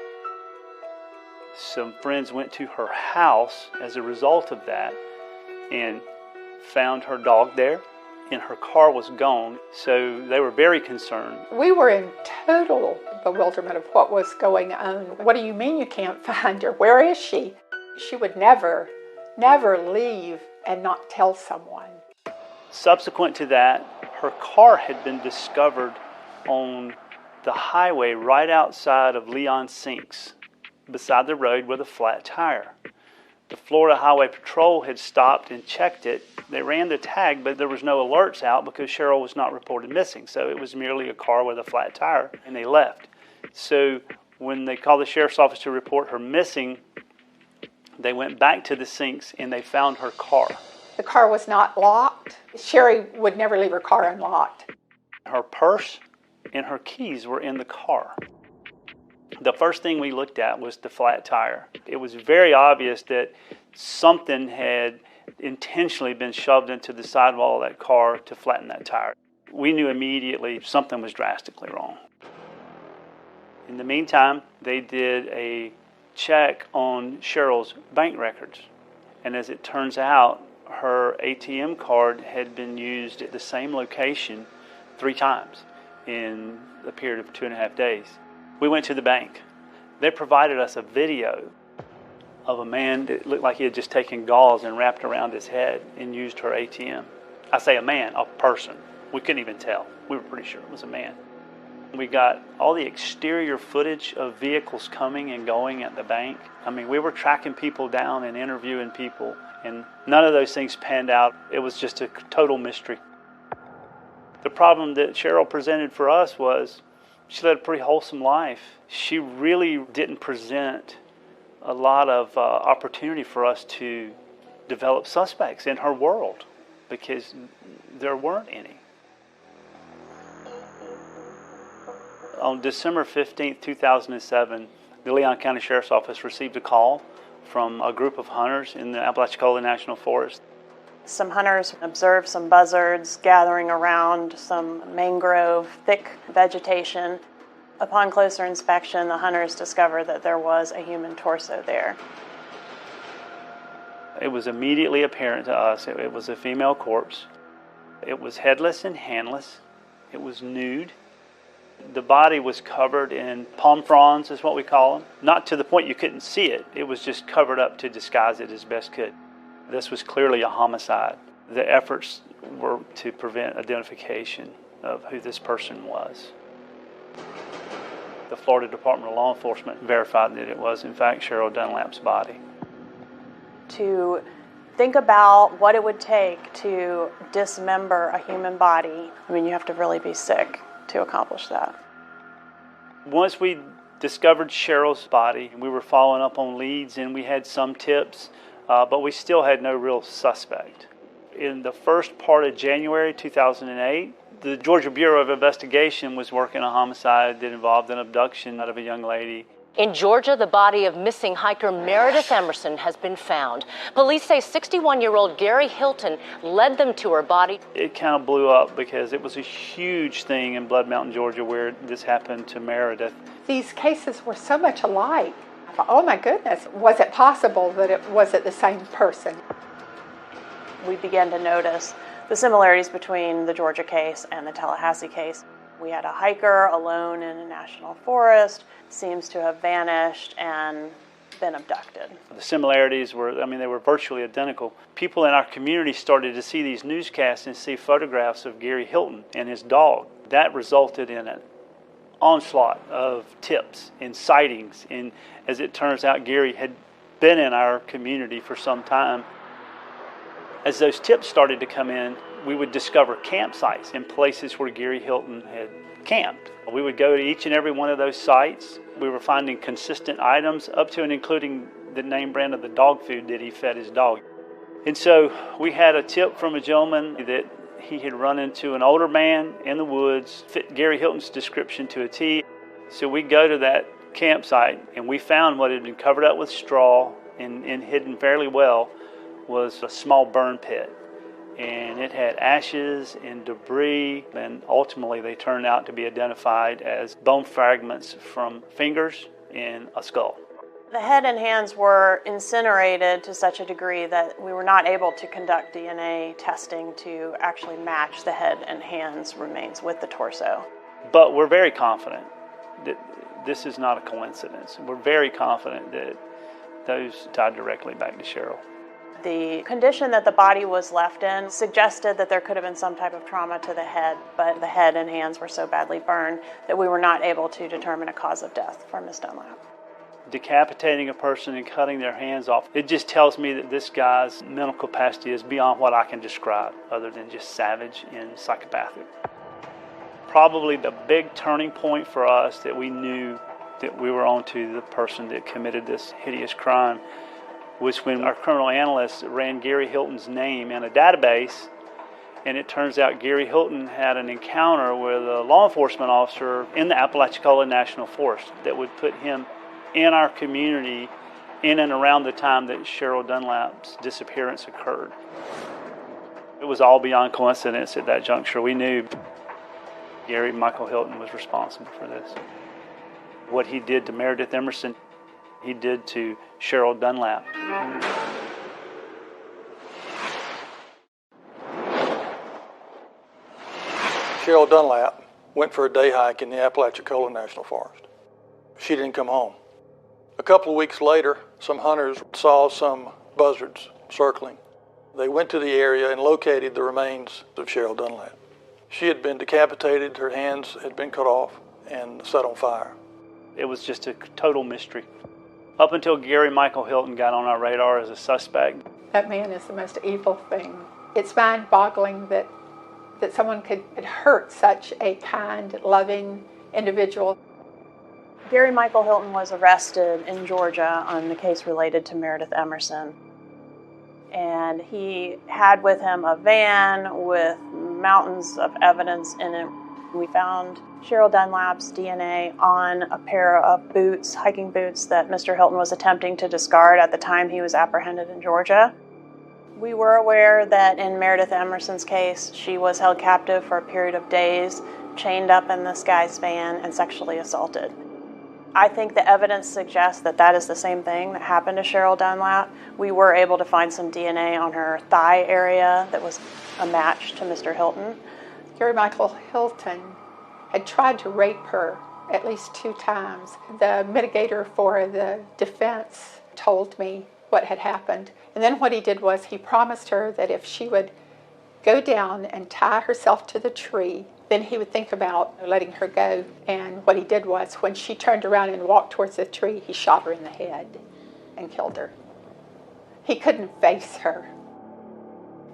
Some friends went to her house as a result of that and found her dog there, and her car was gone, so they were very concerned. We were in total bewilderment of what was going on. What do you mean you can't find her? Where is she? She would never leave and not tell someone. Subsequent to that, her car had been discovered on the highway right outside of Leon Sinks, beside the road with a flat tire. The Florida Highway Patrol had stopped and checked it. They ran the tag, but there was no alerts out because Cheryl was not reported missing. So it was merely a car with a flat tire, and they left. So when they called the sheriff's office to report her missing, they went back to the Sinks and they found her car. The car was not locked. Sherry would never leave her car unlocked. Her purse and her keys were in the car. The first thing we looked at was the flat tire. It was very obvious that something had intentionally been shoved into the sidewall of that car to flatten that tire. We knew immediately something was drastically wrong. In the meantime, they did a check on Cheryl's bank records. And as it turns out, her ATM card had been used at the same location 3 times in a period of 2.5 days. We went to the bank. They provided us a video of a man that looked like he had just taken gauze and wrapped around his head and used her ATM. I say a man, a person. We couldn't even tell. We were pretty sure it was a man. We got all the exterior footage of vehicles coming and going at the bank. I mean, we were tracking people down and interviewing people, and none of those things panned out. It was just a total mystery. The problem that Cheryl presented for us was she led a pretty wholesome life. She really didn't present a lot of opportunity for us to develop suspects in her world because there weren't any. On December 15th, 2007, the Leon County Sheriff's Office received a call from a group of hunters in the Apalachicola National Forest. Some hunters observed some buzzards gathering around some mangrove, thick vegetation. Upon closer inspection, the hunters discovered that there was a human torso there. It was immediately apparent to us it was a female corpse. It was headless and handless. It was nude. The body was covered in palm fronds, is what we call them. Not to the point you couldn't see it. It was just covered up to disguise it as best could. This was clearly a homicide. The efforts were to prevent identification of who this person was. The Florida Department of Law Enforcement verified that it was, in fact, Cheryl Dunlap's body. To think about what it would take to dismember a human body, I mean, you have to really be sick to accomplish that. Once we discovered Cheryl's body, we were following up on leads and we had some tips, but we still had no real suspect. In the first part of January 2008, the Georgia Bureau of Investigation was working a homicide that involved an abduction of a young lady. In Georgia, the body of missing hiker Meredith Emerson has been found. Police say 61-year-old Gary Hilton led them to her body. It kind of blew up because it was a huge thing in Blood Mountain, Georgia, where this happened to Meredith. These cases were so much alike. I thought, oh my goodness, was it possible that it wasn't the same person? We began to notice the similarities between the Georgia case and the Tallahassee case. We had a hiker alone in a national forest, seems to have vanished and been abducted. The similarities were, they were virtually identical. People in our community started to see these newscasts and see photographs of Gary Hilton and his dog. That resulted in an onslaught of tips and sightings. And as it turns out, Gary had been in our community for some time. As those tips started to come in, we would discover campsites in places where Gary Hilton had camped. We would go to each and every one of those sites. We were finding consistent items up to and including the name brand of the dog food that he fed his dog. And so we had a tip from a gentleman that he had run into an older man in the woods, fit Gary Hilton's description to a T. So we go to that campsite and we found what had been covered up with straw and hidden fairly well was a small burn pit. And it had ashes and debris, and ultimately they turned out to be identified as bone fragments from fingers and a skull. The head and hands were incinerated to such a degree that we were not able to conduct DNA testing to actually match the head and hands remains with the torso. But we're very confident that this is not a coincidence. We're very confident that those tied directly back to Cheryl. The condition that the body was left in suggested that there could have been some type of trauma to the head, but the head and hands were so badly burned that we were not able to determine a cause of death for Ms. Dunlap. Decapitating a person and cutting their hands off, it just tells me that this guy's mental capacity is beyond what I can describe, other than just savage and psychopathic. Probably the big turning point for us that we knew that we were onto the person that committed this hideous crime was when our criminal analysts ran Gary Hilton's name in a database, and it turns out Gary Hilton had an encounter with a law enforcement officer in the Apalachicola National Forest that would put him in our community in and around the time that Cheryl Dunlap's disappearance occurred. It was all beyond coincidence at that juncture. We knew Gary Michael Hilton was responsible for this. What he did to Meredith Emerson, he did to Cheryl Dunlap. Cheryl Dunlap went for a day hike in the Apalachicola National Forest. She didn't come home. A couple of weeks later, some hunters saw some buzzards circling. They went to the area and located the remains of Cheryl Dunlap. She had been decapitated, her hands had been cut off and set on fire. It was just a total mystery. Up until Gary Michael Hilton got on our radar as a suspect. That man is the most evil thing. It's mind-boggling that someone could hurt such a kind, loving individual. Gary Michael Hilton was arrested in Georgia on the case related to Meredith Emerson. And he had with him a van with mountains of evidence in it. We found Cheryl Dunlap's DNA on a pair of boots, hiking boots, that Mr. Hilton was attempting to discard at the time he was apprehended in Georgia. We were aware that in Meredith Emerson's case, she was held captive for a period of days, chained up in this guy's van, and sexually assaulted. I think the evidence suggests that that is the same thing that happened to Cheryl Dunlap. We were able to find some DNA on her thigh area that was a match to Mr. Hilton. Gary Michael Hilton had tried to rape her at least 2 times. The mitigator for the defense told me what had happened. And then what he did was he promised her that if she would go down and tie herself to the tree, then he would think about letting her go. And what he did was, when she turned around and walked towards the tree, he shot her in the head and killed her. He couldn't face her.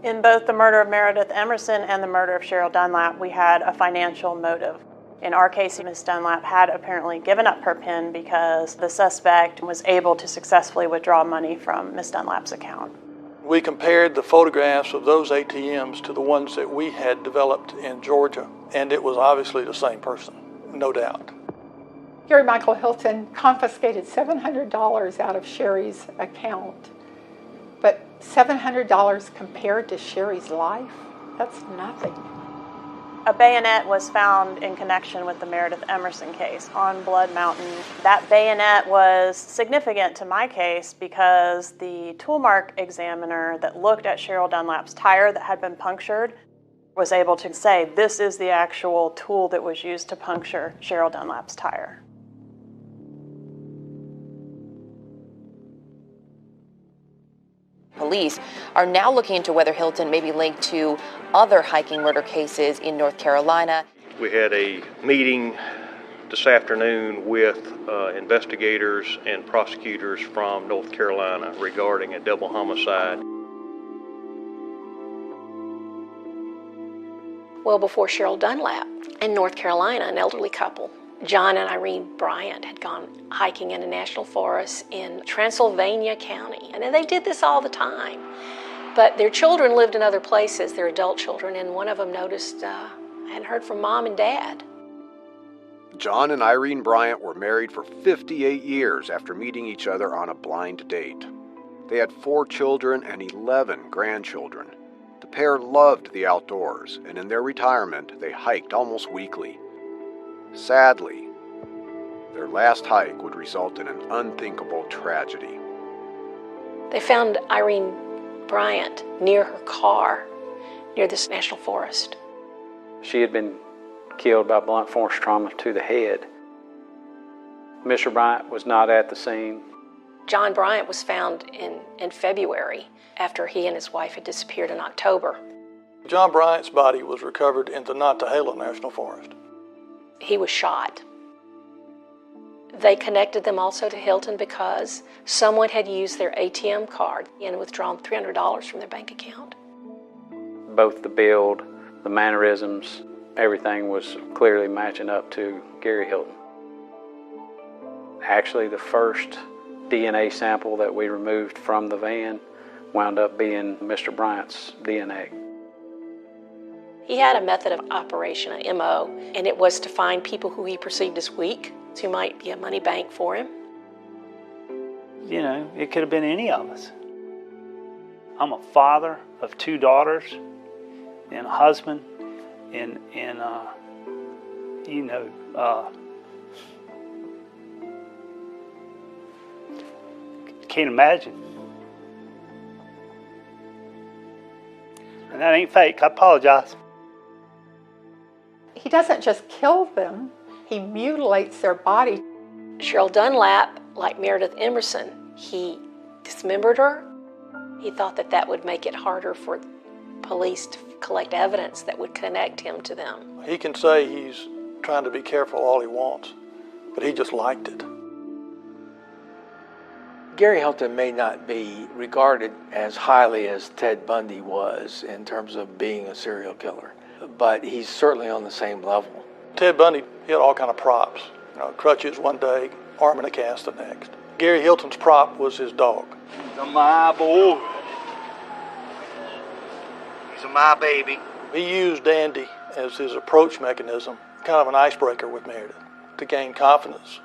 In both the murder of Meredith Emerson and the murder of Cheryl Dunlap, we had a financial motive. In our case, Ms. Dunlap had apparently given up her PIN because the suspect was able to successfully withdraw money from Ms. Dunlap's account. We compared the photographs of those ATMs to the ones that we had developed in Georgia, and it was obviously the same person, no doubt. Gary Michael Hilton confiscated $700 out of Sherry's account. But $700 compared to Sherry's life, that's nothing. A bayonet was found in connection with the Meredith Emerson case on Blood Mountain. That bayonet was significant to my case because the toolmark examiner that looked at Cheryl Dunlap's tire that had been punctured was able to say, this is the actual tool that was used to puncture Cheryl Dunlap's tire. Police are now looking into whether Hilton may be linked to other hiking murder cases in North Carolina. We had a meeting this afternoon with investigators and prosecutors from North Carolina regarding a double homicide. Well, before Cheryl Dunlap, in North Carolina, an elderly couple, John and Irene Bryant, had gone hiking in a national forest in Transylvania County. And they did this all the time. But their children lived in other places, their adult children, and one of them noticed, hadn't heard from Mom and Dad. John and Irene Bryant were married for 58 years after meeting each other on a blind date. They had 4 children and 11 grandchildren. The pair loved the outdoors, and in their retirement, they hiked almost weekly. Sadly, their last hike would result in an unthinkable tragedy. They found Irene Bryant near her car, near this national forest. She had been killed by blunt force trauma to the head. Mr. Bryant was not at the scene. John Bryant was found in February after he and his wife had disappeared in October. John Bryant's body was recovered in the Nantahala National Forest. He was shot. They connected them also to Hilton because someone had used their ATM card and withdrawn $300 from their bank account. Both the build, the mannerisms, everything was clearly matching up to Gary Hilton. Actually, the first DNA sample that we removed from the van wound up being Mr. Bryant's DNA. He had a method of operation, a MO, and it was to find people who he perceived as weak, who might be a money bank for him. You know, it could have been any of us. I'm a father of 2 daughters and a husband, and can't imagine. And that ain't fake, I apologize. He doesn't just kill them, he mutilates their body. Cheryl Dunlap, like Meredith Emerson, he dismembered her. He thought that that would make it harder for police to collect evidence that would connect him to them. He can say he's trying to be careful all he wants, but he just liked it. Gary Hilton may not be regarded as highly as Ted Bundy was in terms of being a serial killer, but he's certainly on the same level. Ted Bundy, he had all kind of props. Crutches one day, arm in a cast the next. Gary Hilton's prop was his dog. He's my boy. He's my baby. He used Dandy as his approach mechanism kind of an icebreaker with Meredith to gain confidence.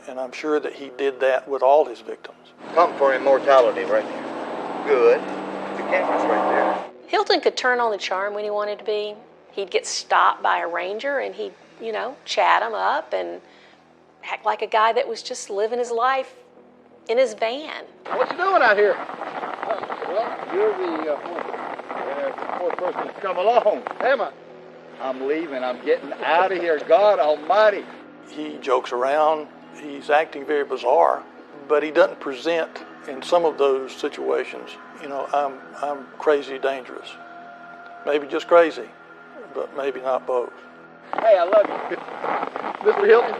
And I'm sure that he did that with all his victims. Come for immortality right here. Good. The camera's right there. Hilton could turn on the charm when he wanted to be. He'd get stopped by a ranger and he'd, chat him up and act like a guy that was just living his life in his van. What you doing out here? Well, you're the fourth person to come along. Emma, I'm leaving. I'm getting out of here. God almighty. He jokes around. He's acting very bizarre, but he doesn't present in some of those situations, I'm crazy dangerous. Maybe just crazy, but maybe not both. Hey, I love you. Mr. Hilton,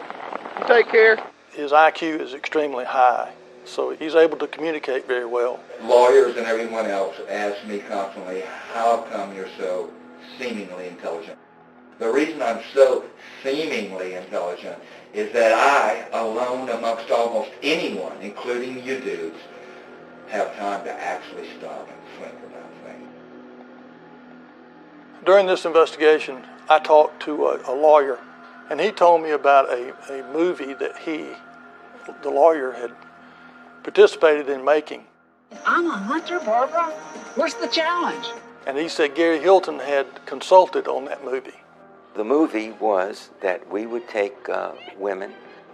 you take care. His IQ is extremely high, so he's able to communicate very well. Lawyers and everyone else ask me constantly, how come you're so seemingly intelligent? The reason I'm so seemingly intelligent is that I, alone amongst almost anyone, including you dudes, have time to actually stop and think about things. During this investigation, I talked to a lawyer, and he told me about a movie that the lawyer, had participated in making. I'm a hunter, Barbara. Where's the challenge? And he said Gary Hilton had consulted on that movie. The movie was that we would take women,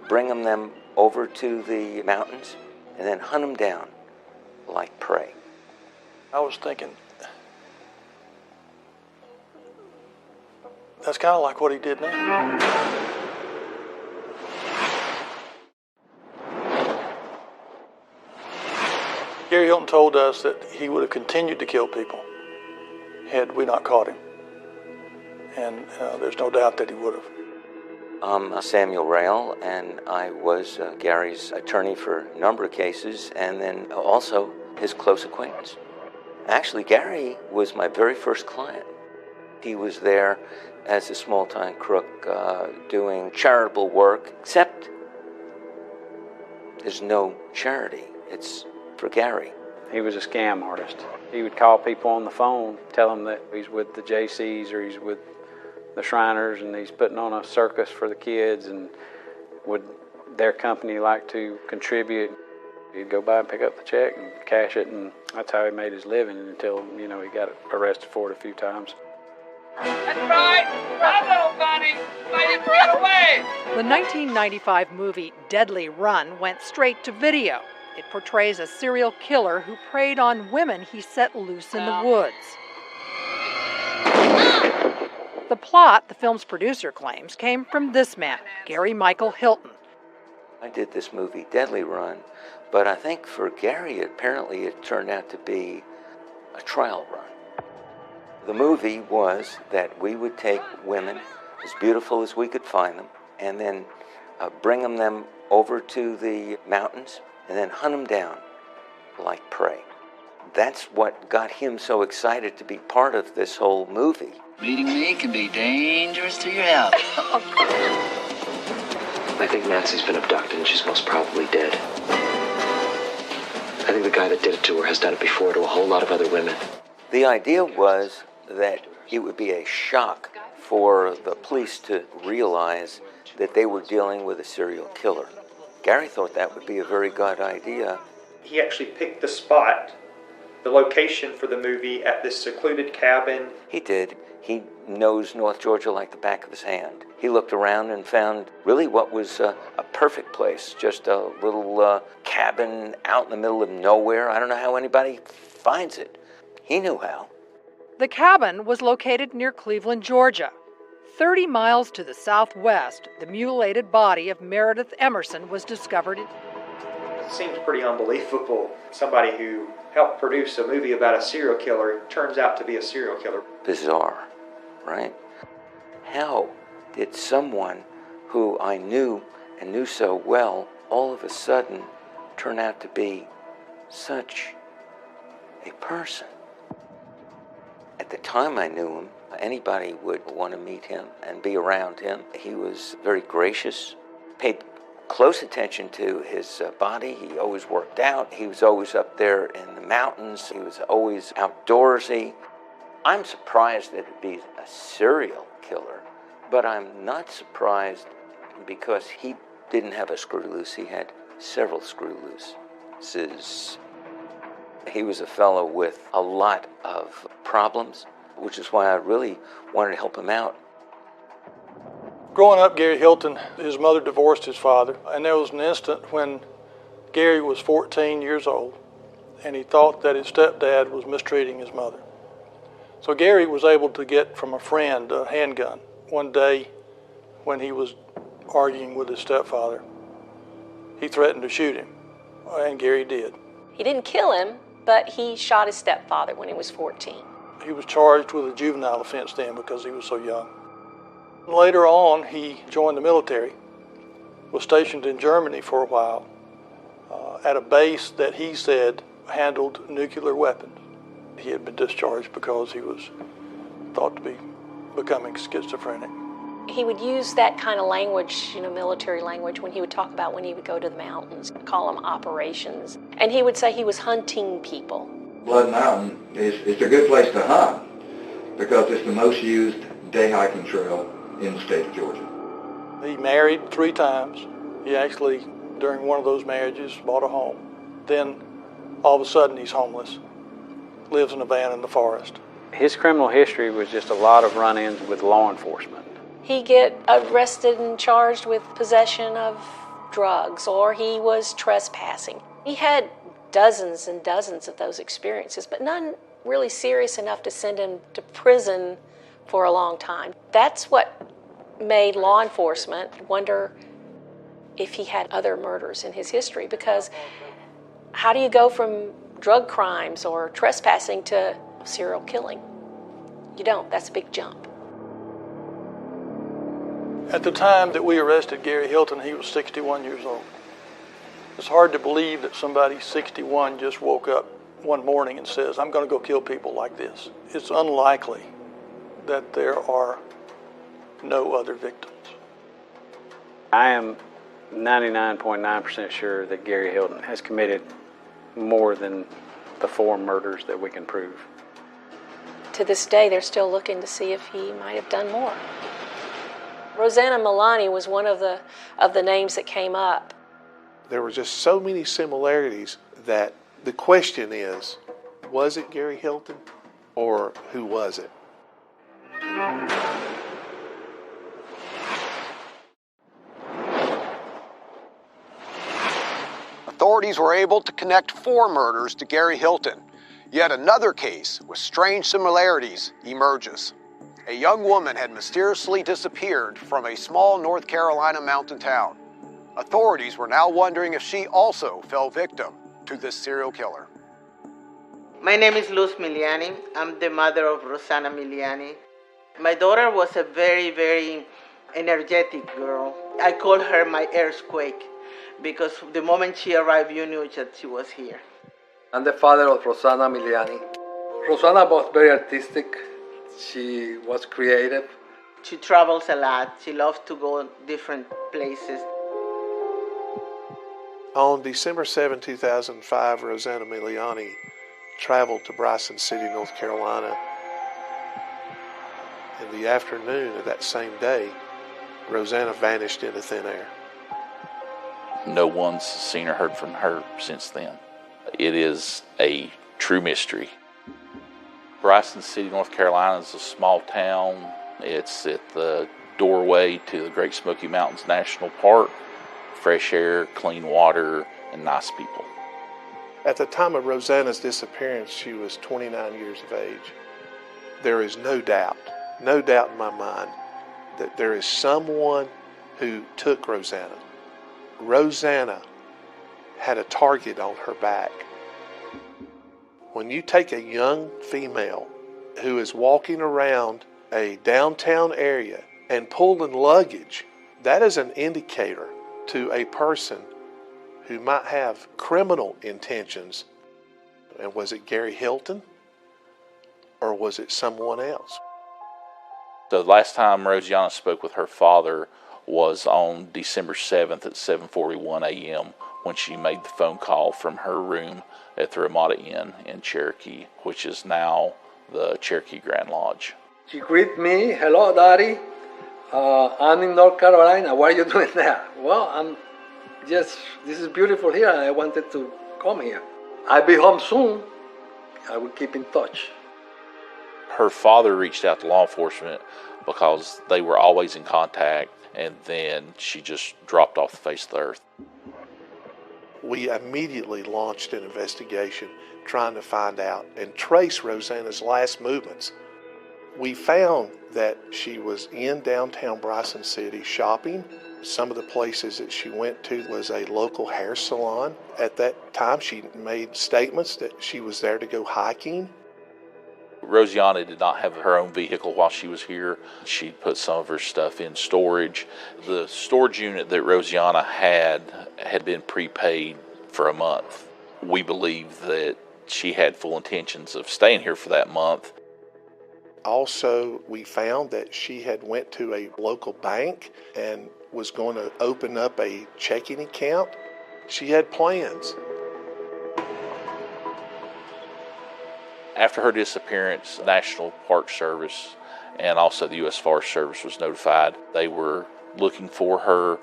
bring them over to the mountains, and then hunt them down like prey. I was thinking, that's kind of like what he did now. Gary Hilton told us that he would have continued to kill people had we not caught him. And there's no doubt that he would have. I'm Samuel Rail, and I was Gary's attorney for a number of cases, and then also his close acquaintance. Actually, Gary was my very first client. He was there as a small-time crook doing charitable work, except there's no charity. It's for Gary. He was a scam artist. He would call people on the phone, tell them that he's with the JCs or he's with the Shriners and he's putting on a circus for the kids, and would their company like to contribute. He'd go by and pick up the check and cash it, and that's how he made his living until, he got arrested for it a few times. That's right! Bravo, Bunny! Fight it right away! The 1995 movie Deadly Run went straight to video. It portrays a serial killer who preyed on women he set loose in the woods. The plot, the film's producer claims, came from this man, Gary Michael Hilton. I did this movie, Deadly Run, but I think for Gary, apparently it turned out to be a trial run. The movie was that we would take women, as beautiful as we could find them, and then bring them over to the mountains, and then hunt them down like prey. That's what got him so excited to be part of this whole movie. Meeting me can be dangerous to your health. I think Nancy's been abducted and she's most probably dead. I think the guy that did it to her has done it before to a whole lot of other women. The idea was that it would be a shock for the police to realize that they were dealing with a serial killer. Gary thought that would be a very good idea. He actually picked the spot, the location for the movie at this secluded cabin. He did. He knows North Georgia like the back of his hand. He looked around and found really what was a perfect place, just a little cabin out in the middle of nowhere. I don't know how anybody finds it. He knew how. The cabin was located near Cleveland, Georgia. 30 miles to the southwest, the mutilated body of Meredith Emerson was discovered. It seems pretty unbelievable. Somebody who helped produce a movie about a serial killer turns out to be a serial killer. Bizarre, right? How did someone who I knew and knew so well all of a sudden turn out to be such a person? At the time I knew him, anybody would want to meet him and be around him. He was very gracious, paid close attention to his body. He always worked out. He was always up there in the mountains. He was always outdoorsy. I'm surprised that it'd be a serial killer But I'm not surprised because he didn't have a screw loose. He had several screw looses. He was a fellow with a lot of problems, which is why I really wanted to help him out. Growing up, Gary Hilton, his mother divorced his father, and there was an instant when Gary was 14 years old, and he thought that his stepdad was mistreating his mother. So Gary was able to get from a friend a handgun one day when he was arguing with his stepfather. He threatened to shoot him, and Gary did. He didn't kill him, but he shot his stepfather when he was 14. He was charged with a juvenile offense then because he was so young. Later on, he joined the military, was stationed in Germany for a while at a base that he said handled nuclear weapons. He had been discharged because he was thought to be becoming schizophrenic. He would use that kind of language, military language, when he would talk about when he would go to the mountains, call them operations. And he would say he was hunting people. Blood Mountain is a good place to hunt because it's the most used day hiking trail in the state of Georgia. He married 3 times. He actually, during one of those marriages, bought a home. Then, all of a sudden, he's homeless, lives in a van in the forest. His criminal history was just a lot of run-ins with law enforcement. He'd get arrested and charged with possession of drugs, or he was trespassing. He had dozens and dozens of those experiences, but none really serious enough to send him to prison for a long time. That's what made law enforcement wonder if he had other murders in his history, because how do you go from drug crimes or trespassing to serial killing? You don't. That's a big jump. At the time that we arrested Gary Hilton, he was 61 years old. It's hard to believe that somebody 61 just woke up one morning and says, I'm going to go kill people like this. It's unlikely that there are no other victims. I am 99.9% sure that Gary Hilton has committed more than the 4 murders that we can prove. To this day, they're still looking to see if he might have done more. Rosanna Milani was one of the names that came up. There were just so many similarities that the question is, was it Gary Hilton or who was it? Authorities were able to connect 4 murders to Gary Hilton. Yet another case with strange similarities emerges. A young woman had mysteriously disappeared from a small North Carolina mountain town. Authorities were now wondering if she also fell victim to this serial killer. My name is Luz Miliani. I'm the mother of Rosanna Miliani. My daughter was a very, very energetic girl. I call her my earthquake because the moment she arrived, you knew that she was here. I'm the father of Rosanna Miliani. Rosanna was very artistic. She was creative. She travels a lot. She loves to go different places. On December 7, 2005, Rosanna Miliani traveled to Bryson City, North Carolina. In the afternoon of that same day, Rosanna vanished into thin air. No one's seen or heard from her since then. It is a true mystery. Bryson City, North Carolina is a small town. It's at the doorway to the Great Smoky Mountains National Park. Fresh air, clean water, and nice people. At the time of Rosanna's disappearance, she was 29 years of age. There is no doubt in my mind that there is someone who took Rosanna. Rosanna had a target on her back. When you take a young female who is walking around a downtown area and pulling luggage, that is an indicator to a person who might have criminal intentions. And was it Gary Hilton or was it someone else? The last time Rosianna spoke with her father was on December 7th at 7:41 a.m. when she made the phone call from her room at the Ramada Inn in Cherokee, which is now the Cherokee Grand Lodge. She greeted me, hello, Daddy. I'm in North Carolina. What are you doing there? Well, this is beautiful here, and I wanted to come here. I'll be home soon. I will keep in touch. Her father reached out to law enforcement because they were always in contact, and then she just dropped off the face of the earth. We immediately launched an investigation trying to find out and trace Rosanna's last movements. We found that she was in downtown Bryson City shopping. Some of the places that she went to was a local hair salon. At that time, she made statements that she was there to go hiking. Rosianna did not have her own vehicle while she was here. She put some of her stuff in storage. The storage unit that Rosianna had been prepaid for a month. We believe that she had full intentions of staying here for that month. Also, we found that she had went to a local bank and was going to open up a checking account. She had plans. After her disappearance, National Park Service and also the U.S. Forest Service was notified. They were looking for her,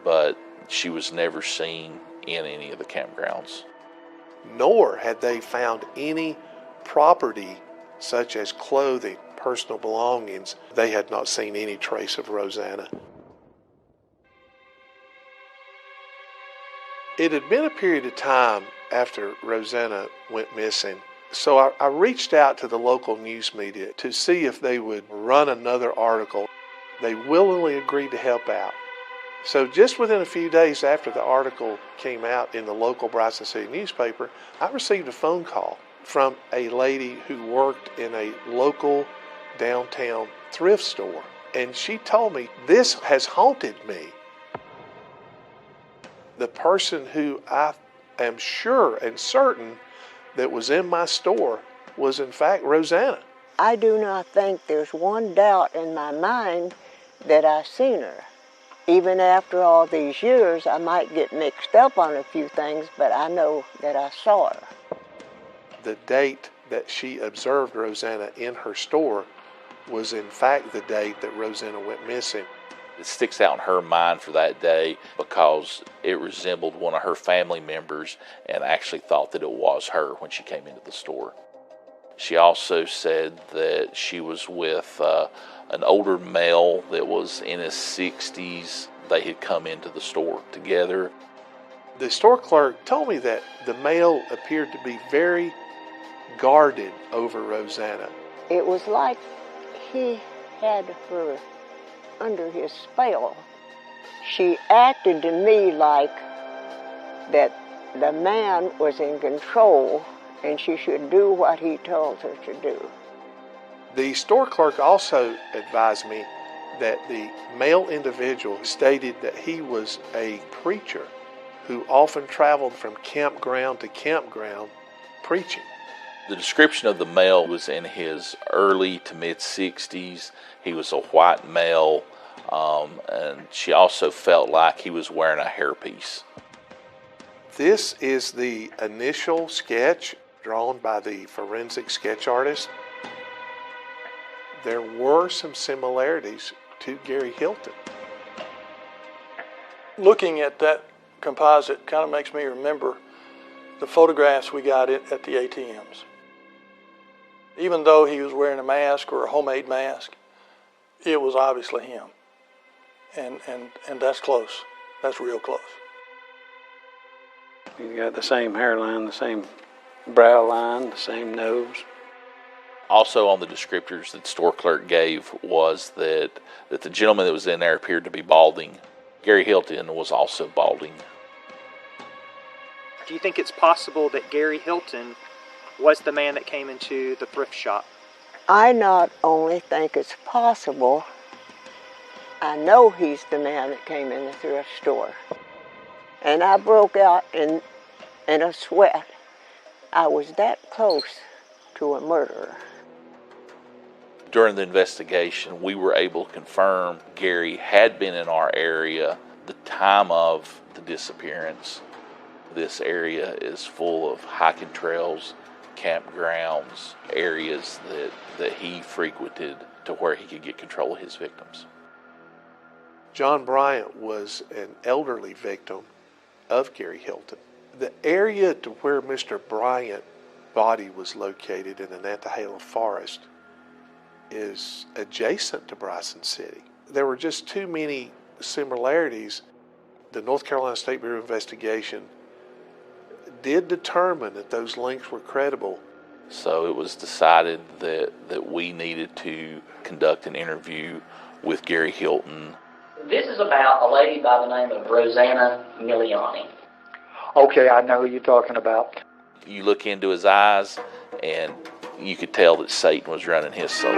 but she was never seen in any of the campgrounds. Nor had they found any property such as clothing, personal belongings. They had not seen any trace of Rosanna. It had been a period of time after Rosanna went missing, so I reached out to the local news media to see if they would run another article. They willingly agreed to help out. So just within a few days after the article came out in the local Bryson City newspaper, I received a phone call from a lady who worked in a local downtown thrift store. And she told me, "This has haunted me. The person who I am sure and certain that was in my store was in fact Rosanna." I do not think there's one doubt in my mind that I seen her. Even after all these years, I might get mixed up on a few things, but I know that I saw her. The date that she observed Rosanna in her store was in fact the date that Rosanna went missing. It sticks out in her mind for that day because it resembled one of her family members and actually thought that it was her when she came into the store. She also said that she was with an older male that was in his 60s. They had come into the store together. The store clerk told me that the male appeared to be very guarded over Rosanna. It was like he had her under his spell. She acted to me like that the man was in control and she should do what he told her to do. The store clerk also advised me that the male individual stated that he was a preacher who often traveled from campground to campground preaching. The description of the male was in his early to mid-60s. He was a white male, and she also felt like he was wearing a hairpiece. This is the initial sketch drawn by the forensic sketch artist. There were some similarities to Gary Hilton. Looking at that composite kind of makes me remember the photographs we got at the ATMs. Even though he was wearing a mask or a homemade mask, it was obviously him. And that's close. That's real close. You got the same hairline, the same brow line, the same nose. Also on the descriptors that the store clerk gave was that the gentleman that was in there appeared to be balding. Gary Hilton was also balding. Do you think it's possible that Gary Hilton was the man that came into the thrift shop? I not only think it's possible, I know he's the man that came in the thrift store. And I broke out in a sweat. I was that close to a murderer. During the investigation, we were able to confirm Gary had been in our area the time of the disappearance. This area is full of hiking trails, campgrounds, areas that he frequented to where he could get control of his victims. John Bryant was an elderly victim of Gary Hilton. The area to where Mr. Bryant's body was located in the Nantahala Forest is adjacent to Bryson City. There were just too many similarities. The North Carolina State Bureau of Investigation did determine that those links were credible. So it was decided that we needed to conduct an interview with Gary Hilton. This is about a lady by the name of Rosanna Miliani. Okay, I know who you're talking about. You look into his eyes, and you could tell that Satan was running his soul.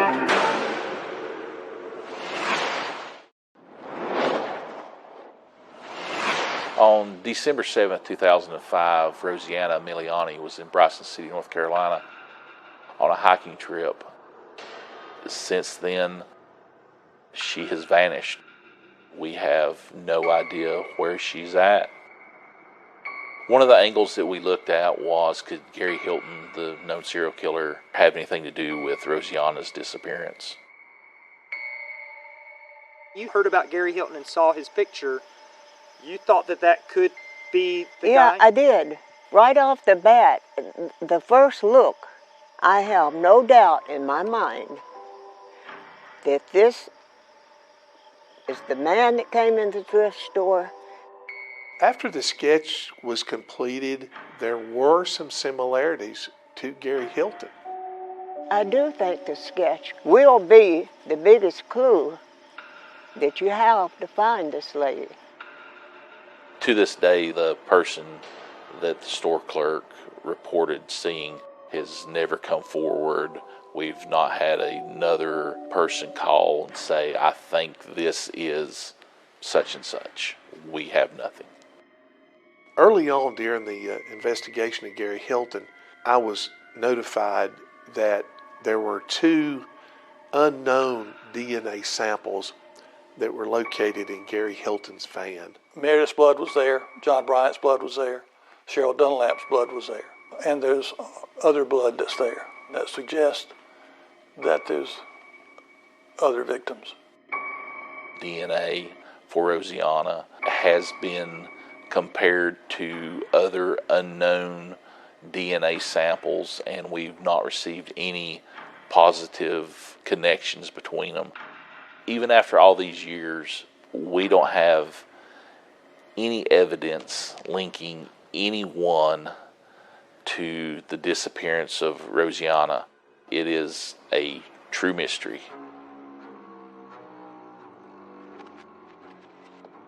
On December 7th, 2005, Rosanna Miliani was in Bryson City, North Carolina, on a hiking trip. Since then, she has vanished. We have no idea where she's at. One of the angles that we looked at was, could Gary Hilton, the known serial killer, have anything to do with Rosanna's disappearance? You heard about Gary Hilton and saw his picture. You thought that could be the guy? Yeah, I did. Right off the bat, the first look, I have no doubt in my mind that this is the man that came in the thrift store. After the sketch was completed, there were some similarities to Gary Hilton. I do think the sketch will be the biggest clue that you have to find this lady. To this day, the person that the store clerk reported seeing has never come forward. We've not had another person call and say, I think this is such and such. We have nothing. Early on during the investigation of Gary Hilton, I was notified that there were 2 unknown DNA samples that were located in Gary Hilton's van. Meredith's blood was there, John Bryant's blood was there, Cheryl Dunlap's blood was there, and there's other blood that's there that suggests that there's other victims. DNA for Rosanna has been compared to other unknown DNA samples, and we've not received any positive connections between them. Even after all these years, we don't have any evidence linking anyone to the disappearance of Rosanna. It is a true mystery.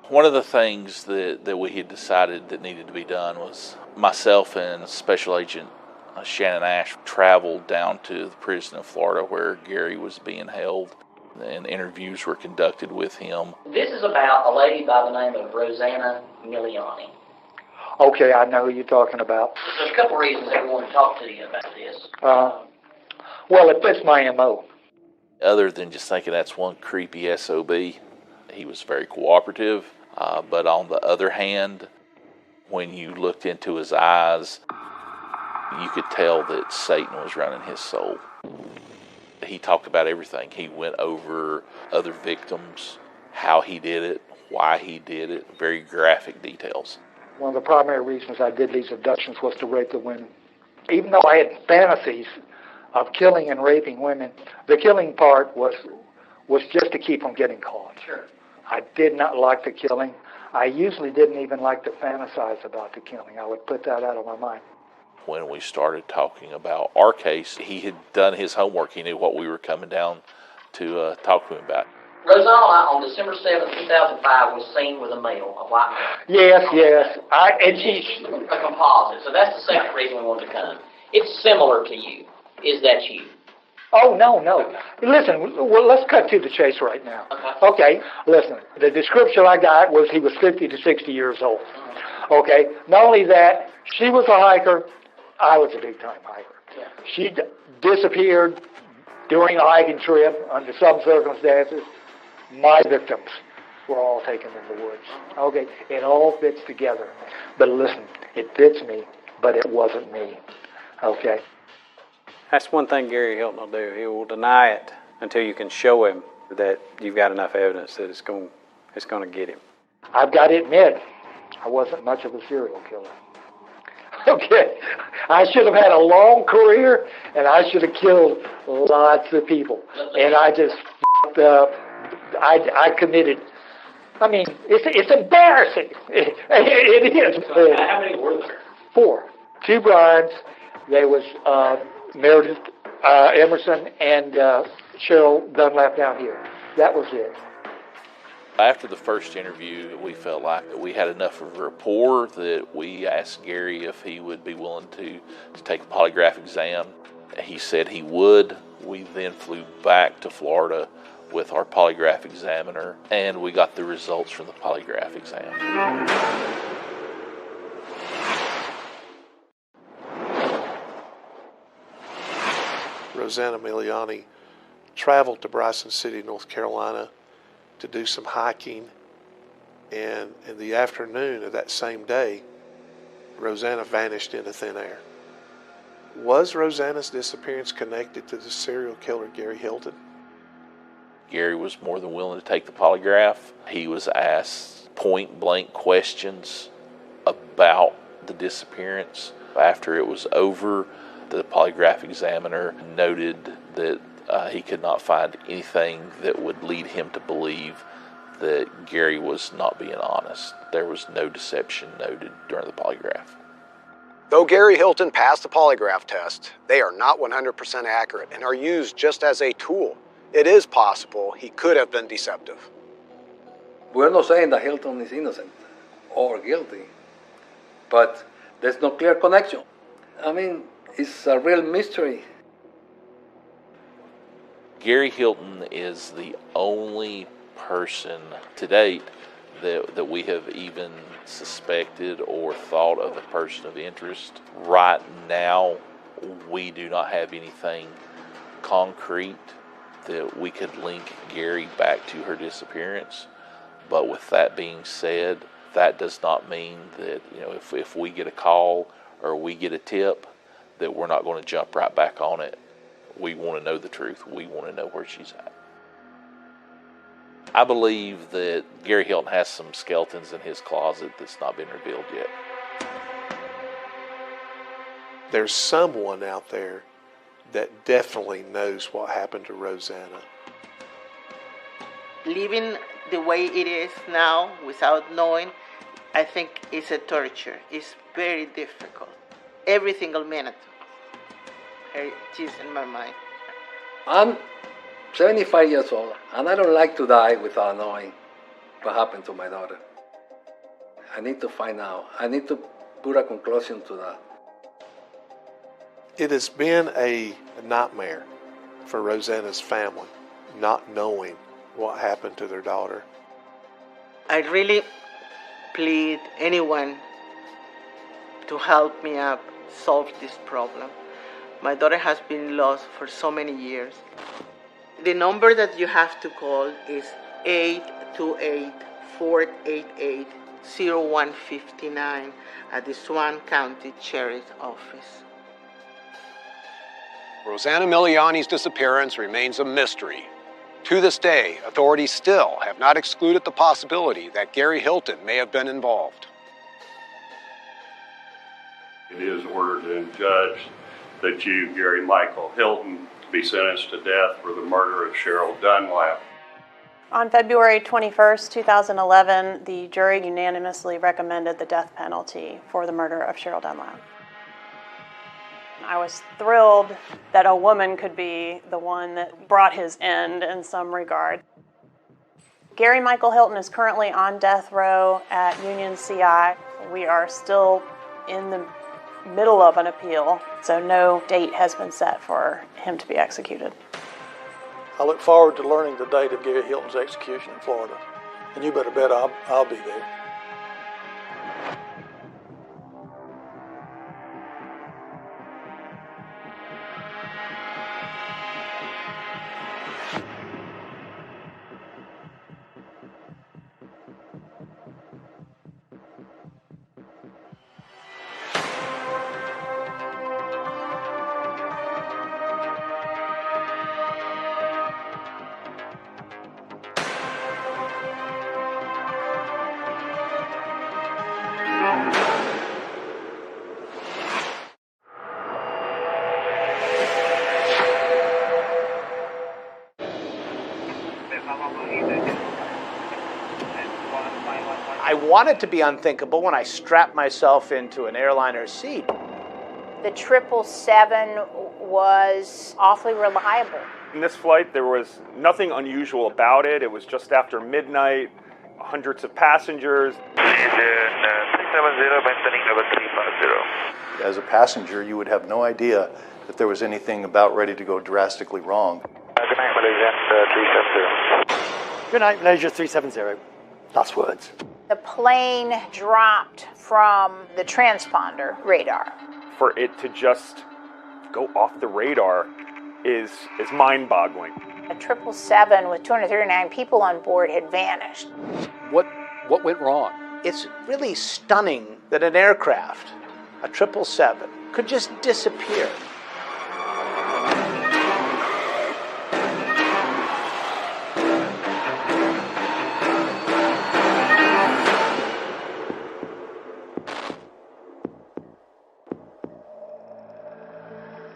One of the things that we had decided that needed to be done was myself and Special Agent Shannon Ash traveled down to the prison of Florida where Gary was being held, and interviews were conducted with him. This is about a lady by the name of Rosanna Miliani. Okay, I know who you're talking about. There's a couple reasons that we want to talk to you about this. Well, it fits my MO. Other than just thinking that's one creepy SOB, he was very cooperative. But on the other hand, when you looked into his eyes, you could tell that Satan was running his soul. He talked about everything. He went over other victims, how he did it, why he did it, very graphic details. One of the primary reasons I did these abductions was to rape the women. Even though I had fantasies of killing and raping women, the killing part was just to keep them getting caught. Sure. I did not like the killing. I usually didn't even like to fantasize about the killing. I would put that out of my mind. When we started talking about our case, he had done his homework. He knew what we were coming down to talk to him about. Rosanna, on December 7th, 2005, was seen with a male, a white male. Yes. And she's a composite, so that's the second reason we wanted to come. It's similar to you. Is that you? Oh, no. Listen, well, let's cut to the chase right now. Okay, listen, the description I got was he was 50 to 60 years old. Okay, not only that, she was a hiker, I was a big-time hiker. Yeah. She disappeared during a hiking trip under some circumstances. My victims were all taken in the woods. Okay, it all fits together. But listen, it fits me, but it wasn't me. Okay? That's one thing Gary Hilton will do. He will deny it until you can show him that you've got enough evidence that it's going to is going to get him. I've got to admit, I wasn't much of a serial killer. Okay, I should have had a long career, and I should have killed lots of people. And I just f***ed up. I committed. I mean, it's embarrassing. It is. How many were there? 4. 2 Brians. There was Meredith Emerson and Cheryl Dunlap down here. That was it. After the first interview, we felt like that we had enough of a rapport that we asked Gary if he would be willing to take a polygraph exam. He said he would. We then flew back to Florida with our polygraph examiner, and we got the results from the polygraph exam. Rosanna Miliani traveled to Bryson City, North Carolina to do some hiking, and in the afternoon of that same day, Rosanna vanished into thin air. Was Rosanna's disappearance connected to the serial killer Gary Hilton? Gary was more than willing to take the polygraph. He was asked point-blank questions about the disappearance. After it was over, the polygraph examiner noted that he could not find anything that would lead him to believe that Gary was not being honest. There was no deception noted during the polygraph. Though Gary Hilton passed the polygraph test, they are not 100% accurate and are used just as a tool. It is possible he could have been deceptive. We're not saying that Hilton is innocent or guilty, but there's no clear connection. I mean, it's a real mystery. Gary Hilton is the only person to date that we have even suspected or thought of a person of interest. Right now, we do not have anything concrete that we could link Gary back to her disappearance. But with that being said, that does not mean that, if we get a call or we get a tip, that we're not going to jump right back on it. We want to know the truth. We want to know where she's at. I believe that Gary Hilton has some skeletons in his closet that's not been revealed yet. There's someone out there that definitely knows what happened to Rosanna. Living the way it is now without knowing, I think it's a torture. It's very difficult. Every single minute, she's in my mind. I'm 75 years old, and I don't like to die without knowing what happened to my daughter. I need to find out. I need to put a conclusion to that. It has been a nightmare for Rosanna's family, not knowing what happened to their daughter. I really plead anyone to help me up solve this problem. My daughter has been lost for so many years. The number that you have to call is 828-488-0159 at the Swan County Sheriff's Office. Rosanna Miliani's disappearance remains a mystery. To this day, authorities still have not excluded the possibility that Gary Hilton may have been involved. It is ordered and judged that you, Gary Michael Hilton, be sentenced to death for the murder of Cheryl Dunlap. On February 21st, 2011, the jury unanimously recommended the death penalty for the murder of Cheryl Dunlap. I was thrilled that a woman could be the one that brought his end in some regard. Gary Michael Hilton is currently on death row at Union CI. We are still in the middle of an appeal, so no date has been set for him to be executed. I look forward to learning the date of Gary Hilton's execution in Florida, and you better bet I'll be there. I want it to be unthinkable when I strap myself into an airliner seat. The 777 was awfully reliable. In this flight, there was nothing unusual about it. It was just after midnight, hundreds of passengers. As a passenger, you would have no idea that there was anything about ready to go drastically wrong. Good night, Malaysia 370. Good night, Malaysia 370. Last words. The plane dropped from the transponder radar. For it to just go off the radar is mind-boggling. A 777 with 239 people on board had vanished. What went wrong? It's really stunning that an aircraft, a 777, could just disappear.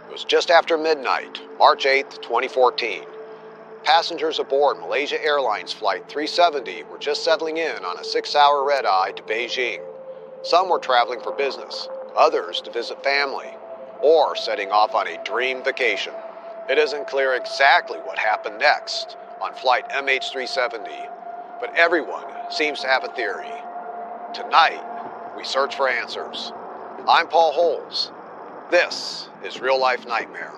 It was just after midnight, March 8th, 2014. Passengers aboard Malaysia Airlines Flight 370 were just settling in on a 6-hour red-eye to Beijing. Some were traveling for business, others to visit family, or setting off on a dream vacation. It isn't clear exactly what happened next on Flight MH370, but everyone seems to have a theory. Tonight, we search for answers. I'm Paul Holes. This is Real Life Nightmare.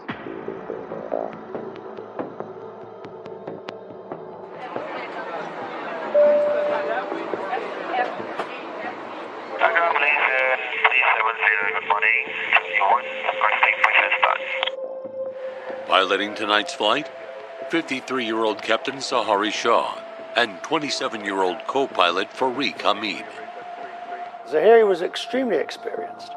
Piloting tonight's flight, 53-year-old Captain Sahari Shah and 27-year-old co-pilot Fareeq Hamid. Zahiri was extremely experienced.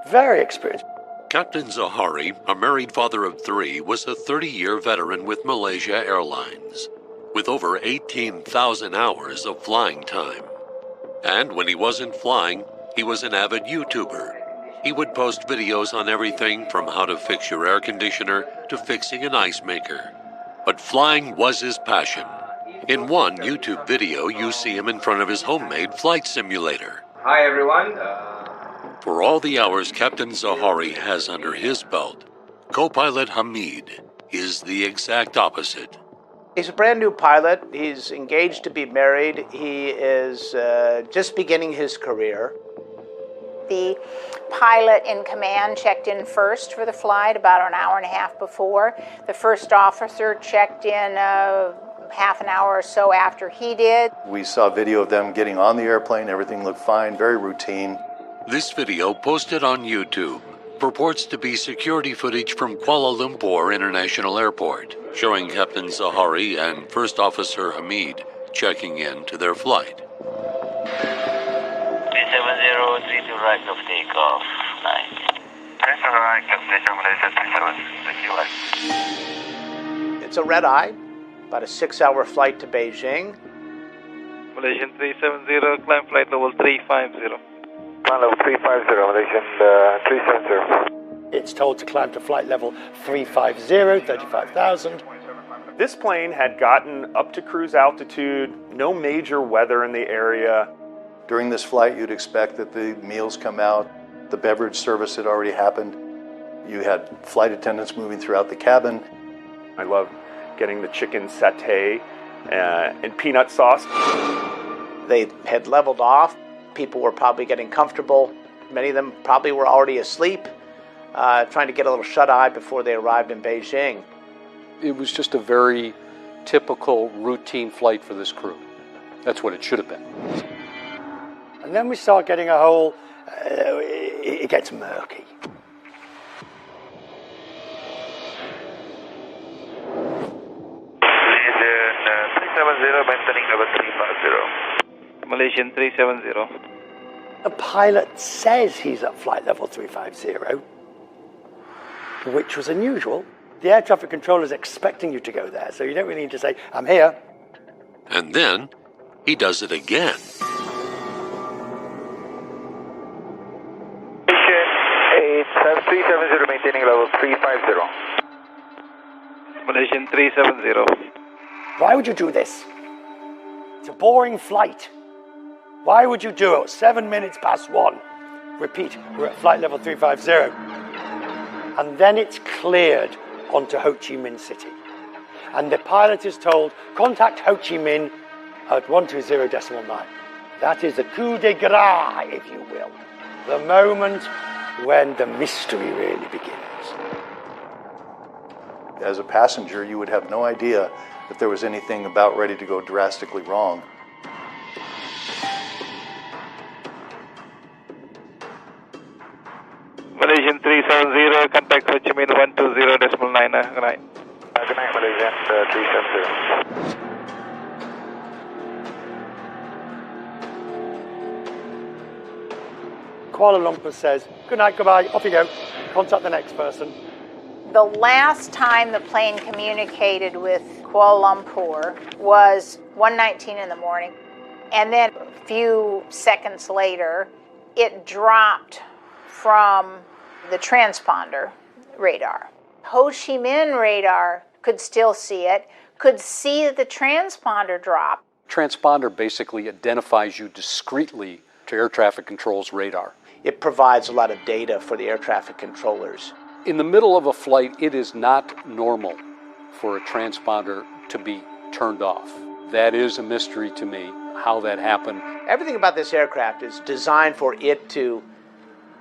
Very experienced. Captain Zahari, a married father of 3, was a 30-year veteran with Malaysia Airlines, with over 18,000 hours of flying time. And when he wasn't flying, he was an avid YouTuber. He would post videos on everything from how to fix your air conditioner to fixing an ice maker. But flying was his passion. In one YouTube video, you see him in front of his homemade flight simulator. Hi everyone. For all the hours Captain Zahari has under his belt, co-pilot Hamid is the exact opposite. He's a brand new pilot. He's engaged to be married. He is just beginning his career. The pilot in command checked in first for the flight about an hour and a half before. The first officer checked in half an hour or so after he did. We saw video of them getting on the airplane. Everything looked fine, very routine. This video, posted on YouTube, purports to be security footage from Kuala Lumpur International Airport, showing Captain Zahari and First Officer Hamid checking in to their flight. 370, right of takeoff. Nice. It's a red-eye, about a 6-hour flight to Beijing. Malaysian 370, climb flight level 350. Climb level 350, Malaysian 370. It's told to climb to flight level 350, 35,000. This plane had gotten up to cruise altitude, no major weather in the area. During this flight, you'd expect that the meals come out. The beverage service had already happened. You had flight attendants moving throughout the cabin. I love getting the chicken satay and peanut sauce. They had leveled off. People were probably getting comfortable. Many of them probably were already asleep, trying to get a little shut-eye before they arrived in Beijing. It was just a very typical routine flight for this crew. That's what it should have been. And then we start getting a whole, it gets murky. Malaysian 370. The pilot says he's at flight level 350, which was unusual. The air traffic controller is expecting you to go there, so you don't really need to say, I'm here. And then he does it again. Malaysian 370, maintaining level 350. Malaysian 370. Why would you do this? It's a boring flight. Why would you do it? 7 minutes past 1. Repeat, we're at flight level 350. And then it's cleared onto Ho Chi Minh City. And the pilot is told, contact Ho Chi Minh at 120.9. That is the coup de grace, if you will. The moment when the mystery really begins. As a passenger, you would have no idea if there was anything about ready to go drastically wrong. Malaysian 370, contact Ho Chi Minh 120.9. Good night. Good night, Malaysian 370. Kuala Lumpur says, good night, goodbye, off you go. Contact the next person. The last time the plane communicated with Kuala Lumpur was 1:19 in the morning. And then a few seconds later, it dropped from the transponder radar. Ho Chi Minh radar could still see it, could see that the transponder dropped. Transponder basically identifies you discreetly to air traffic control's radar. It provides a lot of data for the air traffic controllers. In the middle of a flight, it is not normal for a transponder to be turned off. That is a mystery to me, how that happened. Everything about this aircraft is designed for it to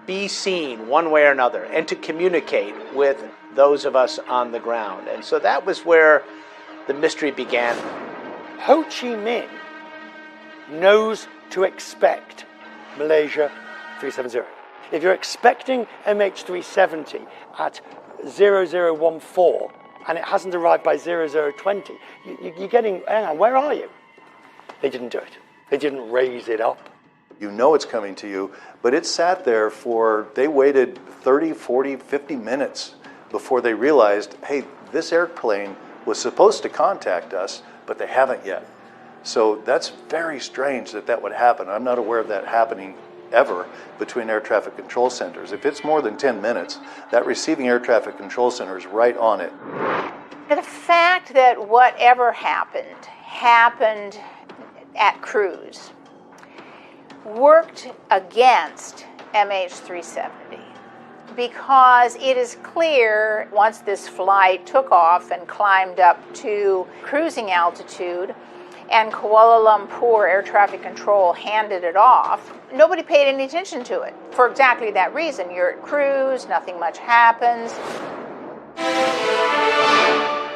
be seen one way or another and to communicate with those of us on the ground. And so that was where the mystery began. Ho Chi Minh knows to expect Malaysia 370. If you're expecting MH370 at 0014 and it hasn't arrived by 0020, you're getting, hang on, where are you? They didn't do it. They didn't raise it up. You know it's coming to you, but it sat there they waited 30, 40, 50 minutes before they realized, hey, this airplane was supposed to contact us, but they haven't yet. So that's very strange that would happen. I'm not aware of that happening ever between air traffic control centers. If it's more than 10 minutes, that receiving air traffic control center is right on it. The fact that whatever happened at cruise worked against MH370 because it is clear once this flight took off and climbed up to cruising altitude and Kuala Lumpur Air Traffic Control handed it off, nobody paid any attention to it for exactly that reason. You're at cruise, nothing much happens.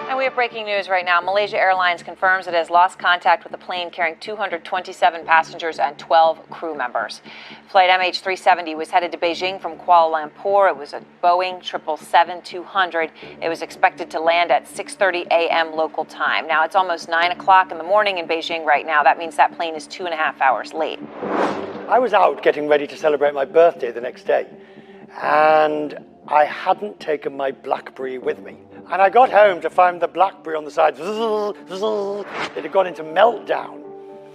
And we have breaking news right now. Malaysia Airlines confirms it has lost contact with a plane carrying 227 passengers and 12 crew members. Flight MH370 was headed to Beijing from Kuala Lumpur. It was a Boeing 777-200. It was expected to land at 6:30 a.m. local time. Now, it's almost 9 o'clock in the morning in Beijing right now. That means that plane is 2.5 hours late. I was out getting ready to celebrate my birthday the next day, and I hadn't taken my BlackBerry with me. And I got home to find the BlackBerry on the side. It had gone into meltdown.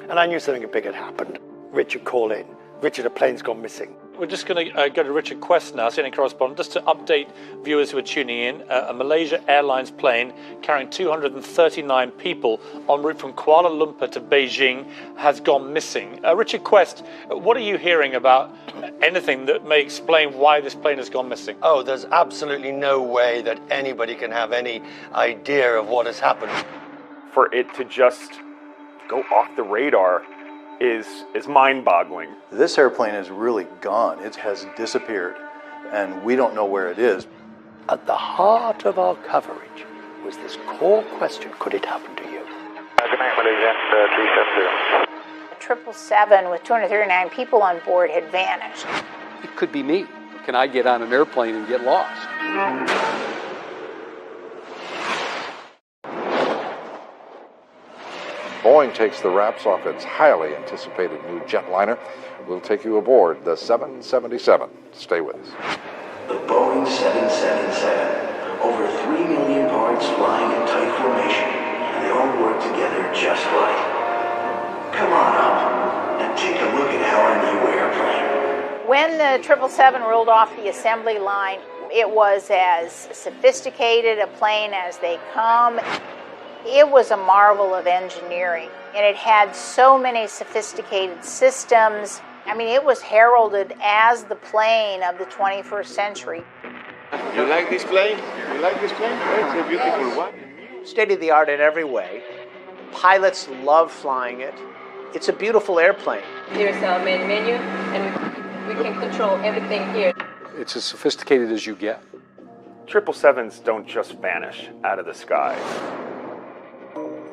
And I knew something big had happened. Richard, call in. Richard, a plane's gone missing. We're just going to go to Richard Quest now, senior correspondent, just to update viewers who are tuning in. A Malaysia Airlines plane carrying 239 people en route from Kuala Lumpur to Beijing has gone missing. Richard Quest, what are you hearing about anything that may explain why this plane has gone missing? Oh, there's absolutely no way that anybody can have any idea of what has happened. For it to just go off the radar is mind-boggling. This airplane is really gone. It has disappeared, and we don't know where it is. At the heart of our coverage was this core question, could it happen to you? Good night, Malaysian 370. The 777 with 239 people on board had vanished. It could be me. Can I get on an airplane and get lost? Boeing takes the wraps off its highly anticipated new jetliner. We'll take you aboard the 777. Stay with us. The Boeing 777. Over 3 million parts lying in tight formation, and they all work together just right. Come on up and take a look at our new airplane. When the 777 rolled off the assembly line, it was as sophisticated a plane as they come. It was a marvel of engineering, and it had so many sophisticated systems. I mean, it was heralded as the plane of the 21st century. You like this plane? You like this plane? It's a beautiful one. State of the art in every way. Pilots love flying it. It's a beautiful airplane. Here's our main menu, and we can control everything here. It's as sophisticated as you get. 777s don't just vanish out of the sky.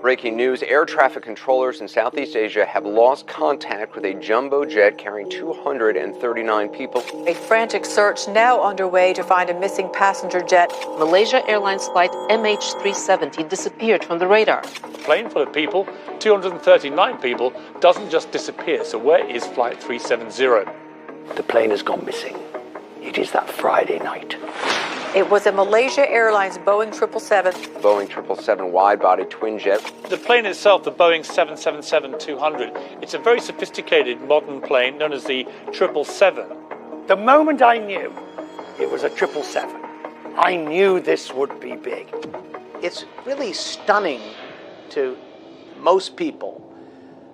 Breaking news, air traffic controllers in Southeast Asia have lost contact with a jumbo jet carrying 239 people. A frantic search now underway to find a missing passenger jet. Malaysia Airlines flight MH370 disappeared from the radar. A plane full of people, 239 people, doesn't just disappear. So where is Flight 370? The plane has gone missing. It is that Friday night. It was a Malaysia Airlines Boeing 777. Boeing 777 wide-body twin jet. The plane itself, the Boeing 777-200, it's a very sophisticated modern plane known as the 777. The moment I knew it was a 777, I knew this would be big. It's really stunning to most people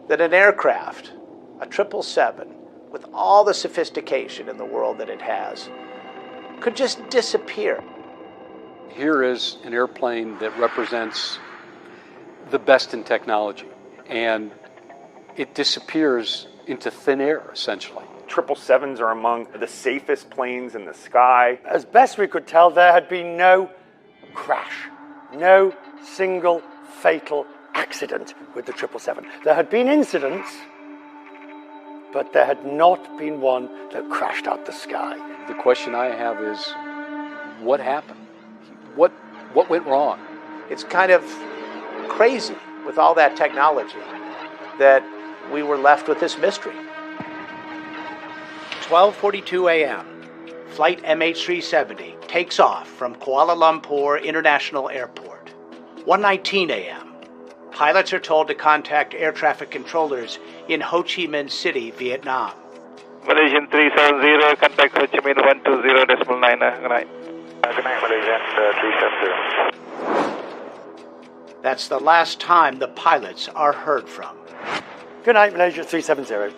that an aircraft, a 777, with all the sophistication in the world that it has, could just disappear. Here is an airplane that represents the best in technology, and it disappears into thin air, essentially. 777s are among the safest planes in the sky. As best we could tell, there had been no crash, no single fatal accident with the 777. There had been incidents, but there had not been one that crashed out the sky. The question I have is, what happened? What went wrong? It's kind of crazy with all that technology that we were left with this mystery. 12:42 a.m. Flight MH370 takes off from Kuala Lumpur International Airport. 1:19 a.m. Pilots are told to contact air traffic controllers in Ho Chi Minh City, Vietnam. Malaysian 370, contact Ho Chi Minh 120.9. Good night. Good night, Malaysian 370. That's the last time the pilots are heard from. Good night, Malaysia 370.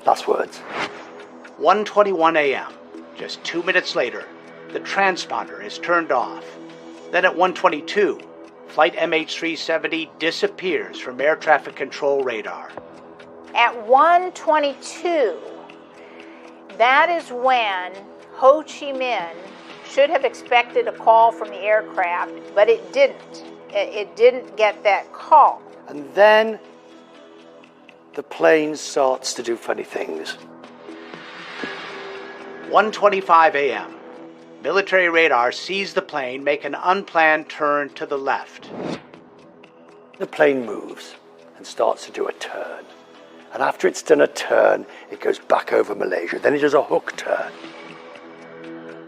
Last words. 1:21 a.m. Just 2 minutes later, the transponder is turned off. Then at 1:22, Flight MH370 disappears from air traffic control radar. At 1:22, that is when Ho Chi Minh should have expected a call from the aircraft, but it didn't. It didn't get that call. And then the plane starts to do funny things. 1:25 a.m. Military radar sees the plane make an unplanned turn to the left. The plane moves and starts to do a turn. And after it's done a turn, it goes back over Malaysia. Then it does a hook turn.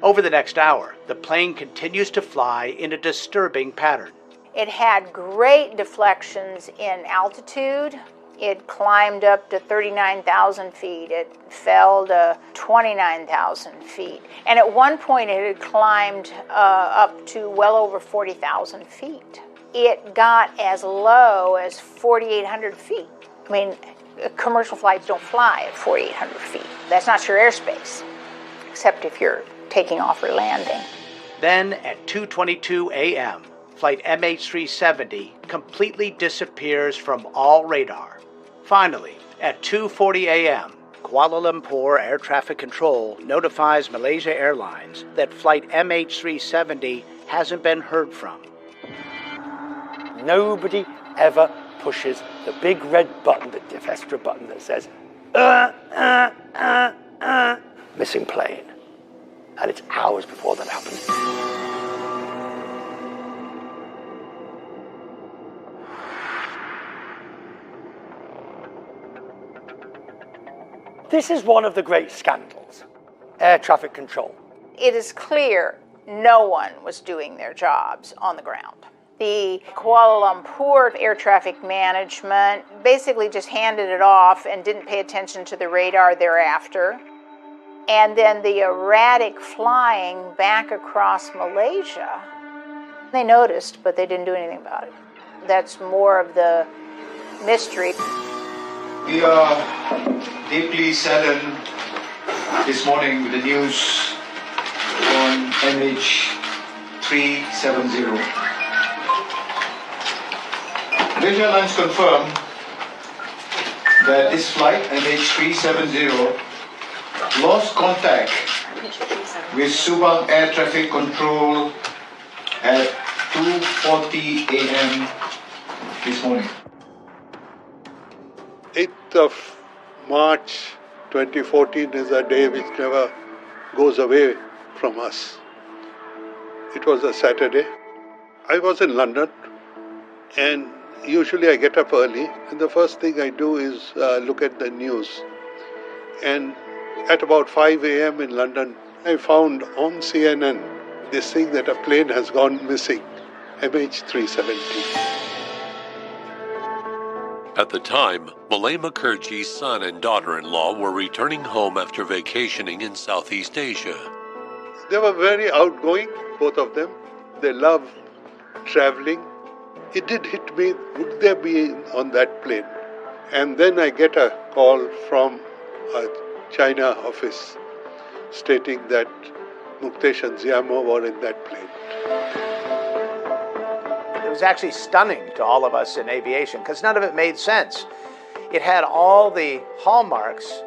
Over the next hour, the plane continues to fly in a disturbing pattern. It had great deflections in altitude. It climbed up to 39,000 feet. It fell to 29,000 feet. And at one point, it had climbed up to well over 40,000 feet. It got as low as 4,800 feet. I mean, commercial flights don't fly at 4,800 feet. That's not your airspace, except if you're taking off or landing. Then at 2:22 a.m., Flight MH370 completely disappears from all radar. Finally, at 2:40 a.m., Kuala Lumpur Air Traffic Control notifies Malaysia Airlines that Flight MH370 hasn't been heard from. Nobody ever pushes the big red button, the defestra button that says, missing plane. And it's hours before that happens. This is one of the great scandals, air traffic control. It is clear no one was doing their jobs on the ground. The Kuala Lumpur Air Traffic Management basically just handed it off and didn't pay attention to the radar thereafter. And then the erratic flying back across Malaysia, they noticed, but they didn't do anything about it. that's more of the mystery. We are deeply saddened this morning with the news on MH370. Malaysia Airlines confirmed that this flight, MH370, lost contact with Subang Air Traffic Control at 2:40 a.m. this morning. 8th of March 2014 is a day which never goes away from us. It was a Saturday. I was in London, and usually I get up early, and the first thing I do is look at the news. And at about 5 a.m. in London, I found on CNN this thing that a plane has gone missing, MH370. At the time, Malay Mukherjee's son and daughter-in-law were returning home after vacationing in Southeast Asia. They were very outgoing, both of them. They love traveling. It did hit me, would they be on that plane? And then I get a call from a China office stating that Muktesh and Ziamo were in that plane. It was actually stunning to all of us in aviation because none of it made sense. It had all the hallmarks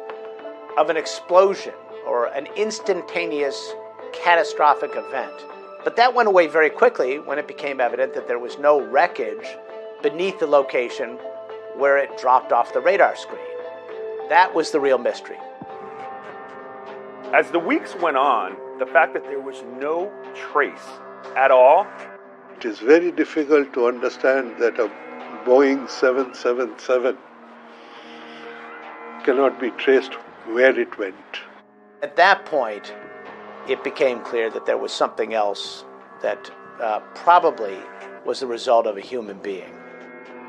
of an explosion or an instantaneous catastrophic event. But that went away very quickly when it became evident that there was no wreckage beneath the location where it dropped off the radar screen. That was the real mystery. As the weeks went on, the fact that there was no trace at all. It is very difficult to understand that a Boeing 777 cannot be traced where it went. At that point, it became clear that there was something else that probably was the result of a human being.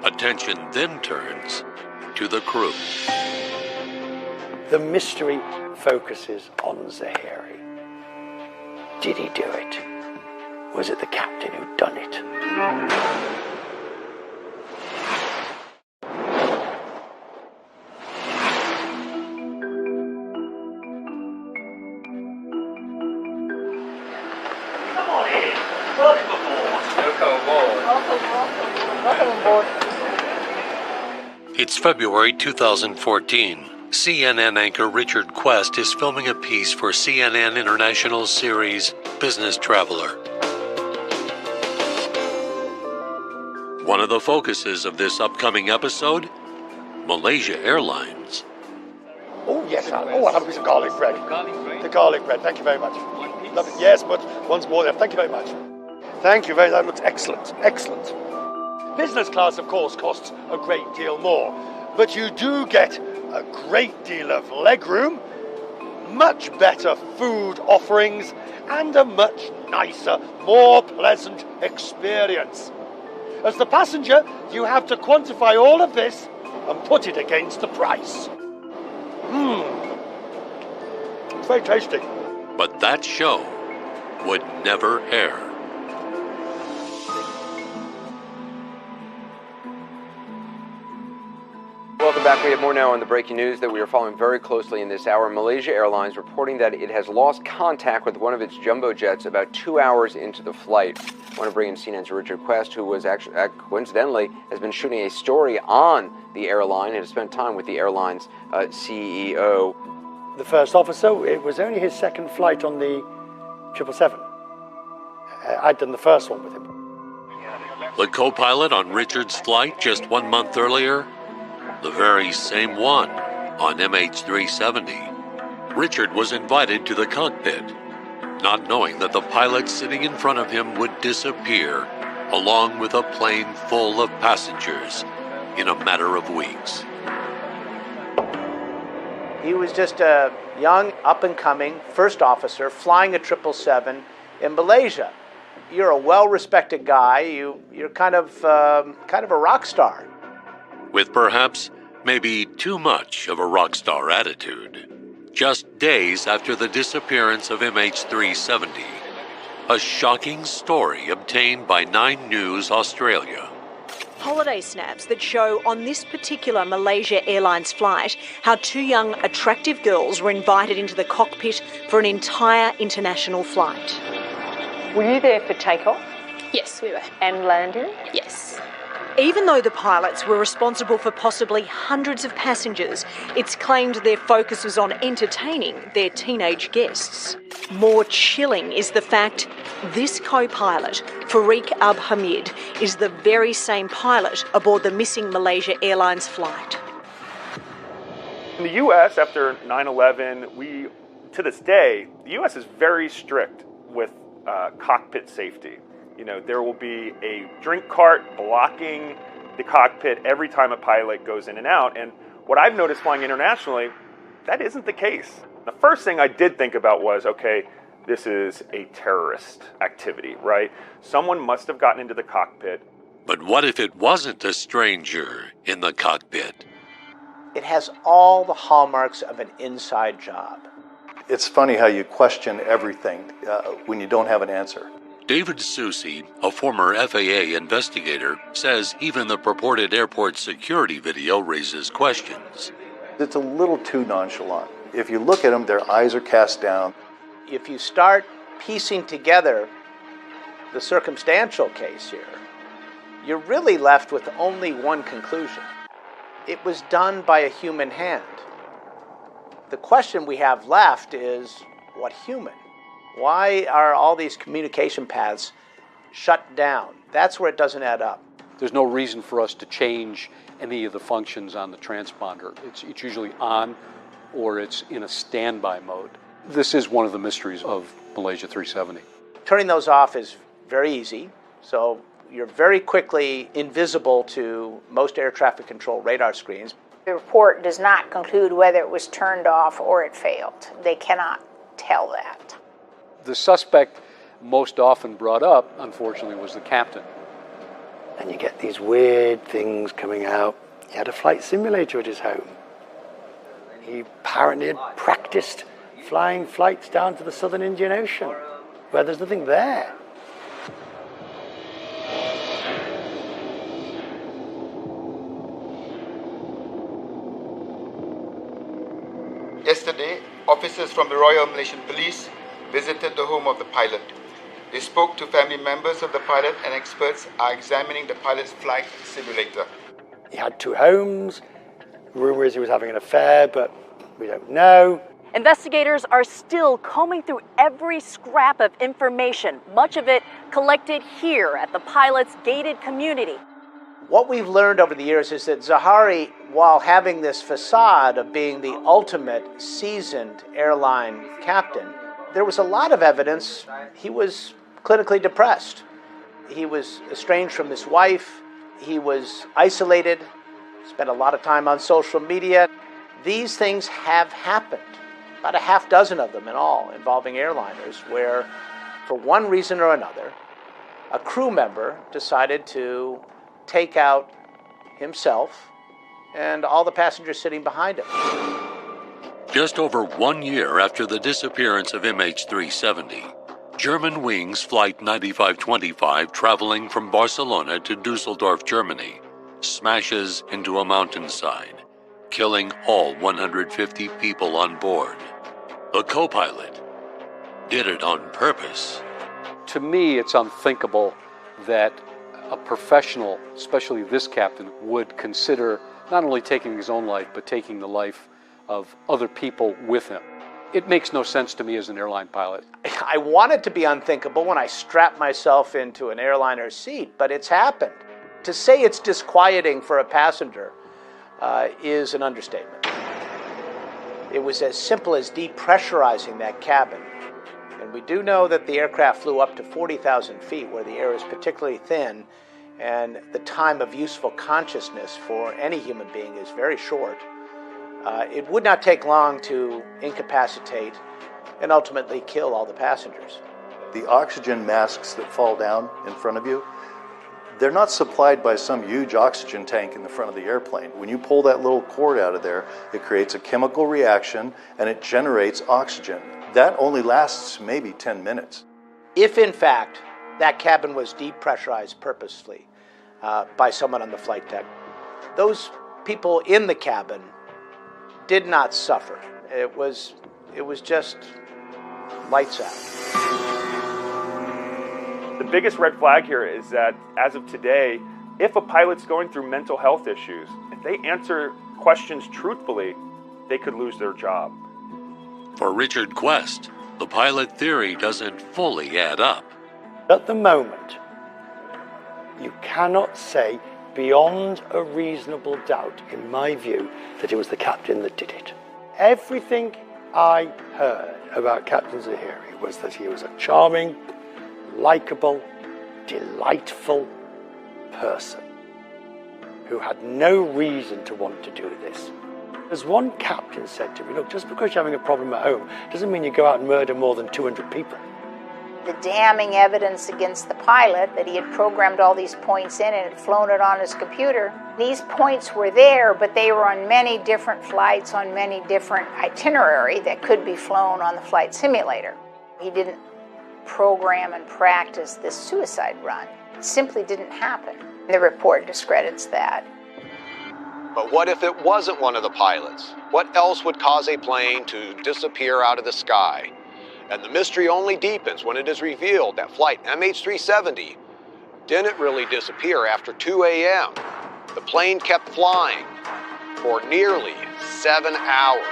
Attention then turns to the crew. The mystery focuses on Zahiri. Did he do it? Was it the captain who'd done it? Come on in. Welcome aboard. Welcome aboard. It's February 2014. CNN anchor Richard Quest is filming a piece for CNN International series Business Traveler. One of the focuses of this upcoming episode, Malaysia Airlines. Oh, yes, Alan. Oh, I'll have a piece of garlic bread. The garlic bread, thank you very much. Love it. Yes, but once more there. Thank you very much. Thank you very much. That looks excellent. Excellent. Business class, of course, costs a great deal more, but you do get a great deal of legroom, much better food offerings, and a much nicer, more pleasant experience. As the passenger, you have to quantify all of this and put it against the price. It's very tasty. But that show would never air. Welcome back. We have more now on the breaking news that we are following very closely in this hour. Malaysia Airlines reporting that it has lost contact with one of its jumbo jets about 2 hours into the flight. I want to bring in CNN's Richard Quest, who was actually, coincidentally, has been shooting a story on the airline and has spent time with the airline's CEO. The first officer, it was only his second flight on the 777. I'd done the first one with him. The co-pilot on Richard's flight just 1 month earlier, the very same one on MH370. Richard was invited to the cockpit, not knowing that the pilot sitting in front of him would disappear, along with a plane full of passengers, in a matter of weeks. He was just a young, up-and-coming first officer flying a 777 in Malaysia. You're a well-respected guy. You're kind of a rock star. With perhaps maybe too much of a rock star attitude. Just days after the disappearance of MH370, a shocking story obtained by 9 News Australia. Holiday snaps that show on this particular Malaysia Airlines flight how two young, attractive girls were invited into the cockpit for an entire international flight. Were you there for takeoff? Yes, we were. And landing? Yes. Even though the pilots were responsible for possibly hundreds of passengers, it's claimed their focus was on entertaining their teenage guests. More chilling is the fact this co-pilot, Farik Abhamid, is the very same pilot aboard the missing Malaysia Airlines flight. In the U.S., after 9/11, to this day, the U.S. is very strict with cockpit safety. You know, there will be a drink cart blocking the cockpit every time a pilot goes in and out. And what I've noticed flying internationally, that isn't the case. The first thing I did think about was, okay, this is a terrorist activity, right? Someone must have gotten into the cockpit. But what if it wasn't a stranger in the cockpit? It has all the hallmarks of an inside job. It's funny how you question everything when you don't have an answer. David Susi, a former FAA investigator, says even the purported airport security video raises questions. It's a little too nonchalant. If you look at them, their eyes are cast down. If you start piecing together the circumstantial case here, you're really left with only one conclusion. It was done by a human hand. The question we have left is, what human? Why are all these communication paths shut down? That's where it doesn't add up. There's no reason for us to change any of the functions on the transponder. It's usually on or it's in a standby mode. This is one of the mysteries of Malaysia 370. Turning those off is very easy, so you're very quickly invisible to most air traffic control radar screens. The report does not conclude whether it was turned off or it failed. They cannot tell that. The suspect most often brought up, unfortunately, was the captain. And you get these weird things coming out. He had a flight simulator at his home. He apparently had practiced flying flights down to the southern Indian Ocean, where there's nothing there. Yesterday, officers from the Royal Malaysian Police visited the home of the pilot. They spoke to family members of the pilot, and experts are examining the pilot's flight simulator. He had two homes. Rumor is he was having an affair, but we don't know. Investigators are still combing through every scrap of information, much of it collected here at the pilot's gated community. What we've learned over the years is that Zahari, while having this facade of being the ultimate seasoned airline captain, there was a lot of evidence he was clinically depressed. He was estranged from his wife. He was isolated, spent a lot of time on social media. These things have happened, about a half dozen of them in all, involving airliners, where for one reason or another, a crew member decided to take out himself and all the passengers sitting behind him. Just over 1 year after the disappearance of MH370, German Wings Flight 9525, traveling from Barcelona to Dusseldorf, Germany, smashes into a mountainside, killing all 150 people on board. The co-pilot did it on purpose. To me, it's unthinkable that a professional, especially this captain, would consider not only taking his own life, but taking the life of other people with him. It makes no sense to me as an airline pilot. I want it to be unthinkable when I strap myself into an airliner's seat, but it's happened. To say it's disquieting for a passenger is an understatement. It was as simple as depressurizing that cabin. And we do know that the aircraft flew up to 40,000 feet, where the air is particularly thin, and the time of useful consciousness for any human being is very short. It would not take long to incapacitate and ultimately kill all the passengers. The oxygen masks that fall down in front of you, they're not supplied by some huge oxygen tank in the front of the airplane. When you pull that little cord out of there, it creates a chemical reaction and it generates oxygen. That only lasts maybe 10 minutes. If in fact that cabin was depressurized purposefully, by someone on the flight deck. Those people in the cabin did not suffer. It was just lights out. The biggest red flag here is that, as of today, if a pilot's going through mental health issues, if they answer questions truthfully, they could lose their job. For Richard Quest, the pilot theory doesn't fully add up. At the moment, you cannot say beyond a reasonable doubt, in my view, that it was the captain that did it. Everything I heard about Captain Zahiri was that he was a charming, likable, delightful person who had no reason to want to do this. As one captain said to me, look, just because you're having a problem at home doesn't mean you go out and murder more than 200 people. The damning evidence against the pilot that he had programmed all these points in and had flown it on his computer. These points were there, but they were on many different flights, on many different itinerary that could be flown on the flight simulator. He didn't program and practice this suicide run. It simply didn't happen. The report discredits that. But what if it wasn't one of the pilots? What else would cause a plane to disappear out of the sky? And the mystery only deepens when it is revealed that flight MH370 didn't really disappear after 2 a.m. The plane kept flying for nearly 7 hours.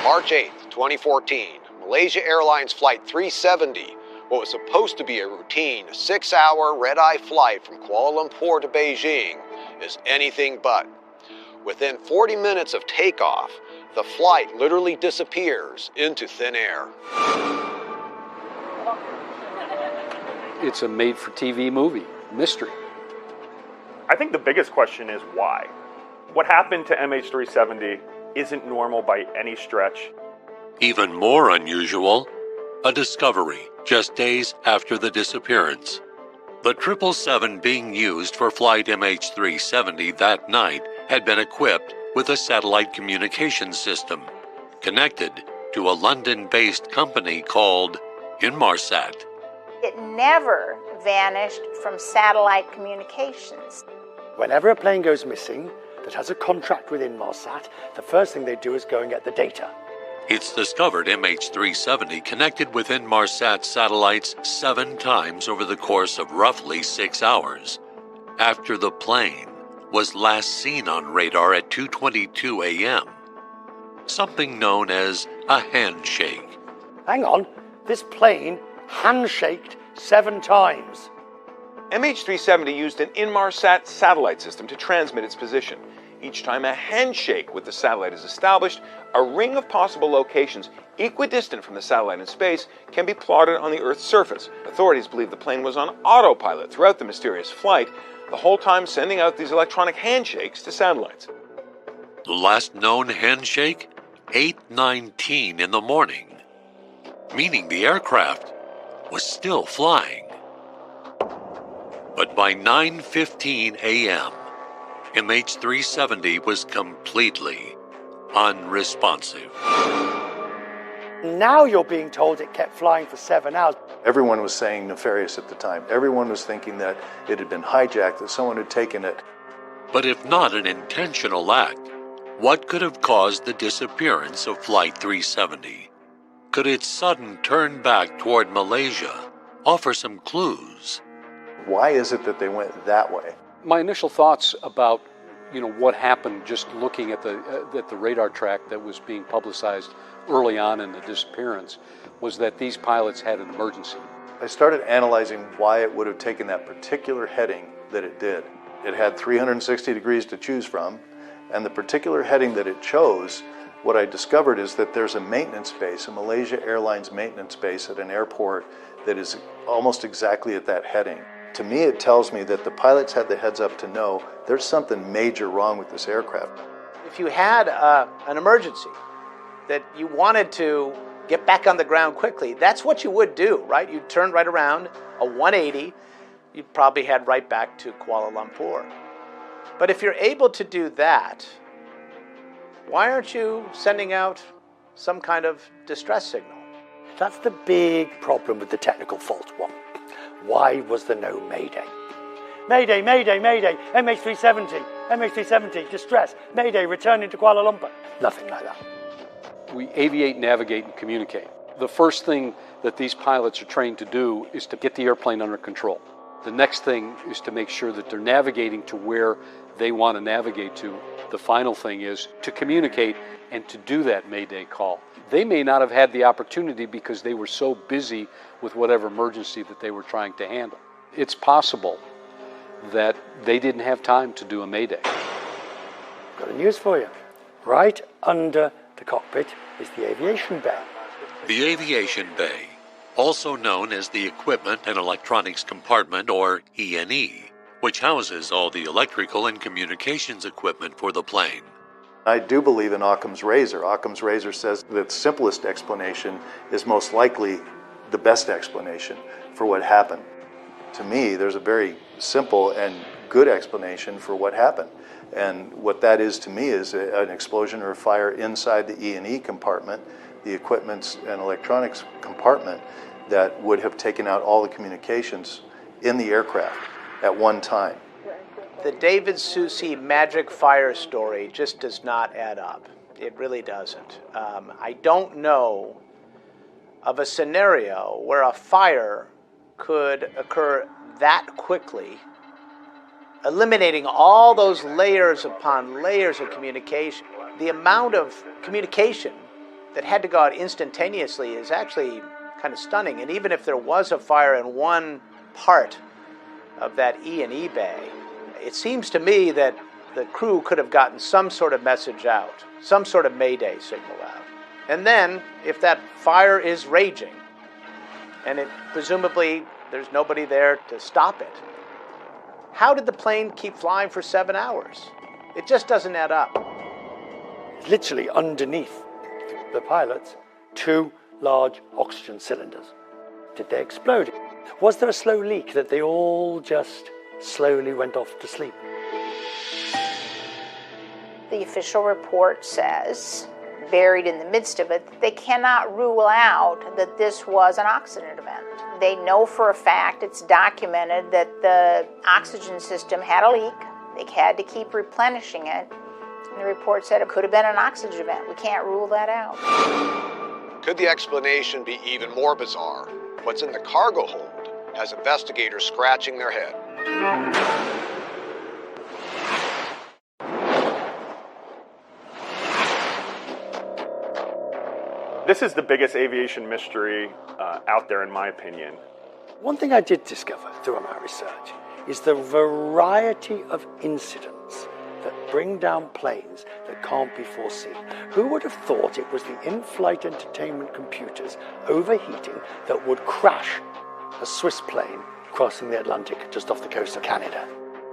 March 8th, 2014, Malaysia Airlines Flight 370, what was supposed to be a routine 6-hour red-eye flight from Kuala Lumpur to Beijing, is anything but. Within 40 minutes of takeoff, the flight literally disappears into thin air. It's a made-for-TV movie, mystery. I think the biggest question is why? What happened to MH370 isn't normal by any stretch. Even more unusual, a discovery just days after the disappearance. The 777 being used for flight MH370 that night had been equipped with a satellite communications system connected to a London-based company called Inmarsat. It never vanished from satellite communications. Whenever a plane goes missing that has a contract with Inmarsat, the first thing they do is go and get the data. It's discovered MH370 connected with Inmarsat satellites 7 times over the course of roughly 6 hours, after the plane was last seen on radar at 2:22 a.m. Something known as a handshake. Hang on, this plane handshaked 7 times. MH370 used an Inmarsat satellite system to transmit its position. Each time a handshake with the satellite is established, a ring of possible locations equidistant from the satellite in space can be plotted on the Earth's surface. Authorities believe the plane was on autopilot throughout the mysterious flight, the whole time sending out these electronic handshakes to satellites. The last known handshake? 8:19 in the morning, meaning the aircraft was still flying. But by 9:15 a.m., MH370 was completely unresponsive. Now you're being told it kept flying for 7 hours. Everyone was saying nefarious at the time. Everyone was thinking that it had been hijacked, that someone had taken it. But if not an intentional act, what could have caused the disappearance of Flight 370? Could its sudden turn back toward Malaysia offer some clues? Why is it that they went that way? My initial thoughts about, what happened just looking at the radar track that was being publicized early on in the disappearance was that these pilots had an emergency. I started analyzing why it would have taken that particular heading that it did. It had 360 degrees to choose from, and the particular heading that it chose, what I discovered is that there's a maintenance base, a Malaysia Airlines maintenance base at an airport that is almost exactly at that heading. To me, it tells me that the pilots had the heads up to know there's something major wrong with this aircraft. If you had an emergency that you wanted to get back on the ground quickly, that's what you would do, right? You'd turn right around, a 180, you'd probably head right back to Kuala Lumpur. But if you're able to do that, why aren't you sending out some kind of distress signal? That's the big problem with the technical fault one. Why was there no Mayday? Mayday, Mayday, Mayday, MH370, MH370, distress, Mayday, returning to Kuala Lumpur. Nothing like that. We aviate, navigate, and communicate. The first thing that these pilots are trained to do is to get the airplane under control. The next thing is to make sure that they're navigating to where they want to navigate to. The final thing is to communicate and to do that Mayday call. They may not have had the opportunity because they were so busy with whatever emergency that they were trying to handle. It's possible that they didn't have time to do a Mayday. Got a news for you. Right under the cockpit is the aviation bay. The aviation bay, also known as the Equipment and Electronics Compartment, or E&E, which houses all the electrical and communications equipment for the plane. I do believe in Occam's razor. Occam's razor says that the simplest explanation is most likely the best explanation for what happened. To me, there's a very simple and good explanation for what happened. And what that is to me is an explosion or a fire inside the E&E compartment, the equipment and electronics compartment, that would have taken out all the communications in the aircraft at one time. The David Susi magic fire story just does not add up. It really doesn't. I don't know of a scenario where a fire could occur that quickly, eliminating all those layers upon layers of communication. The amount of communication that had to go out instantaneously is actually kind of stunning. And even if there was a fire in one part of that E&E bay, it seems to me that the crew could have gotten some sort of message out, some sort of Mayday signal out. And then, if that fire is raging, and presumably there's nobody there to stop it, how did the plane keep flying for 7 hours? It just doesn't add up. Literally underneath the pilots, 2 large oxygen cylinders. Did they explode? Was there a slow leak that they all just slowly went off to sleep? The official report says, buried in the midst of it, they cannot rule out that this was an accident event. They know for a fact, it's documented, that the oxygen system had a leak. They had to keep replenishing it. And the report said it could have been an oxygen event. We can't rule that out. Could the explanation be even more bizarre? What's in the cargo hold has investigators scratching their head. This is the biggest aviation mystery out there, in my opinion. One thing I did discover through my research is the variety of incidents that bring down planes that can't be foreseen. Who would have thought it was the in-flight entertainment computers overheating that would crash a Swiss plane crossing the Atlantic just off the coast of Canada?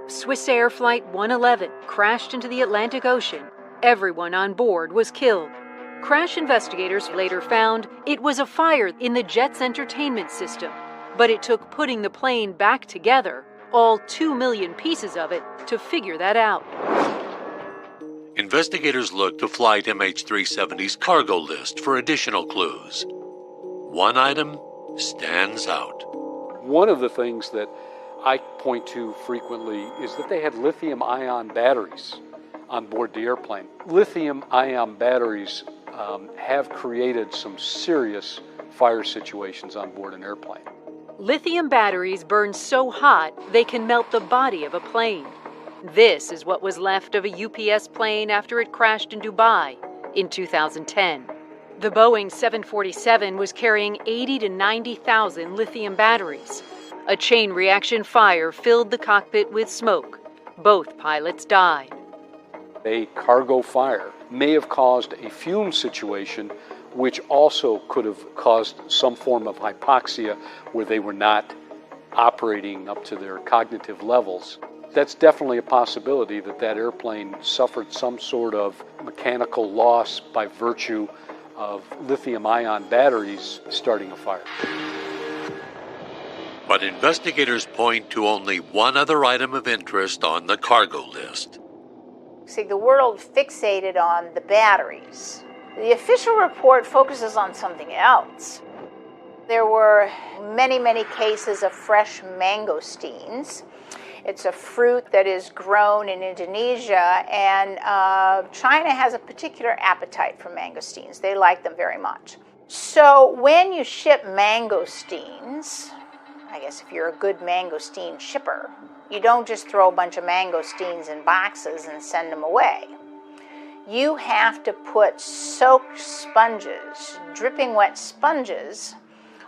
Swiss Air Flight 111 crashed into the Atlantic Ocean. Everyone on board was killed. Crash investigators later found it was a fire in the jet's entertainment system, but it took putting the plane back together, all 2 million pieces of it, to figure that out. Investigators looked to Flight MH370's cargo list for additional clues. One item stands out. One of the things that I point to frequently is that they had lithium-ion batteries on board the airplane. Lithium-ion batteries have created some serious fire situations on board an airplane. Lithium batteries burn so hot they can melt the body of a plane. This is what was left of a UPS plane after it crashed in Dubai in 2010. The Boeing 747 was carrying 80 to 90,000 lithium batteries. A chain reaction fire filled the cockpit with smoke. Both pilots died. A cargo fire may have caused a fume situation, which also could have caused some form of hypoxia where they were not operating up to their cognitive levels. That's definitely a possibility that that airplane suffered some sort of mechanical loss by virtue of lithium-ion batteries starting a fire. But investigators point to only one other item of interest on the cargo list. See, the world fixated on the batteries. The official report focuses on something else. There were many, many cases of fresh mangosteens. It's a fruit that is grown in Indonesia, and China has a particular appetite for mangosteens. They like them very much. So when you ship mangosteens, I guess if you're a good mangosteen shipper, you don't just throw a bunch of mangosteens in boxes and send them away. You have to put soaked sponges, dripping wet sponges,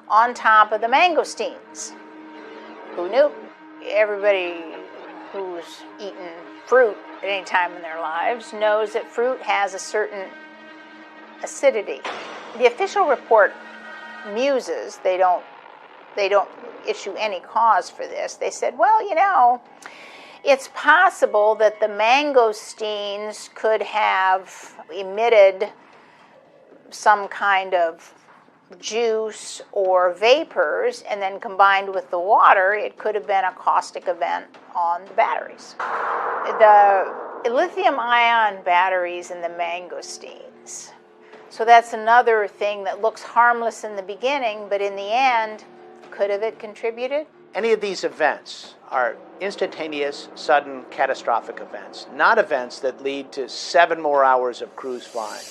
on top of the mangosteens. Who knew? Everybody who's eaten fruit at any time in their lives knows that fruit has a certain acidity. The official report muses, they don't issue any cause for this. They said, well, you know, it's possible that the mangosteens could have emitted some kind of juice or vapors, and then combined with the water, it could have been a caustic event on the batteries. The lithium-ion batteries in the mangosteens. So that's another thing that looks harmless in the beginning, but in the end, could have it contributed? Any of these events are instantaneous, sudden, catastrophic events, not events that lead to 7 more hours of cruise flying.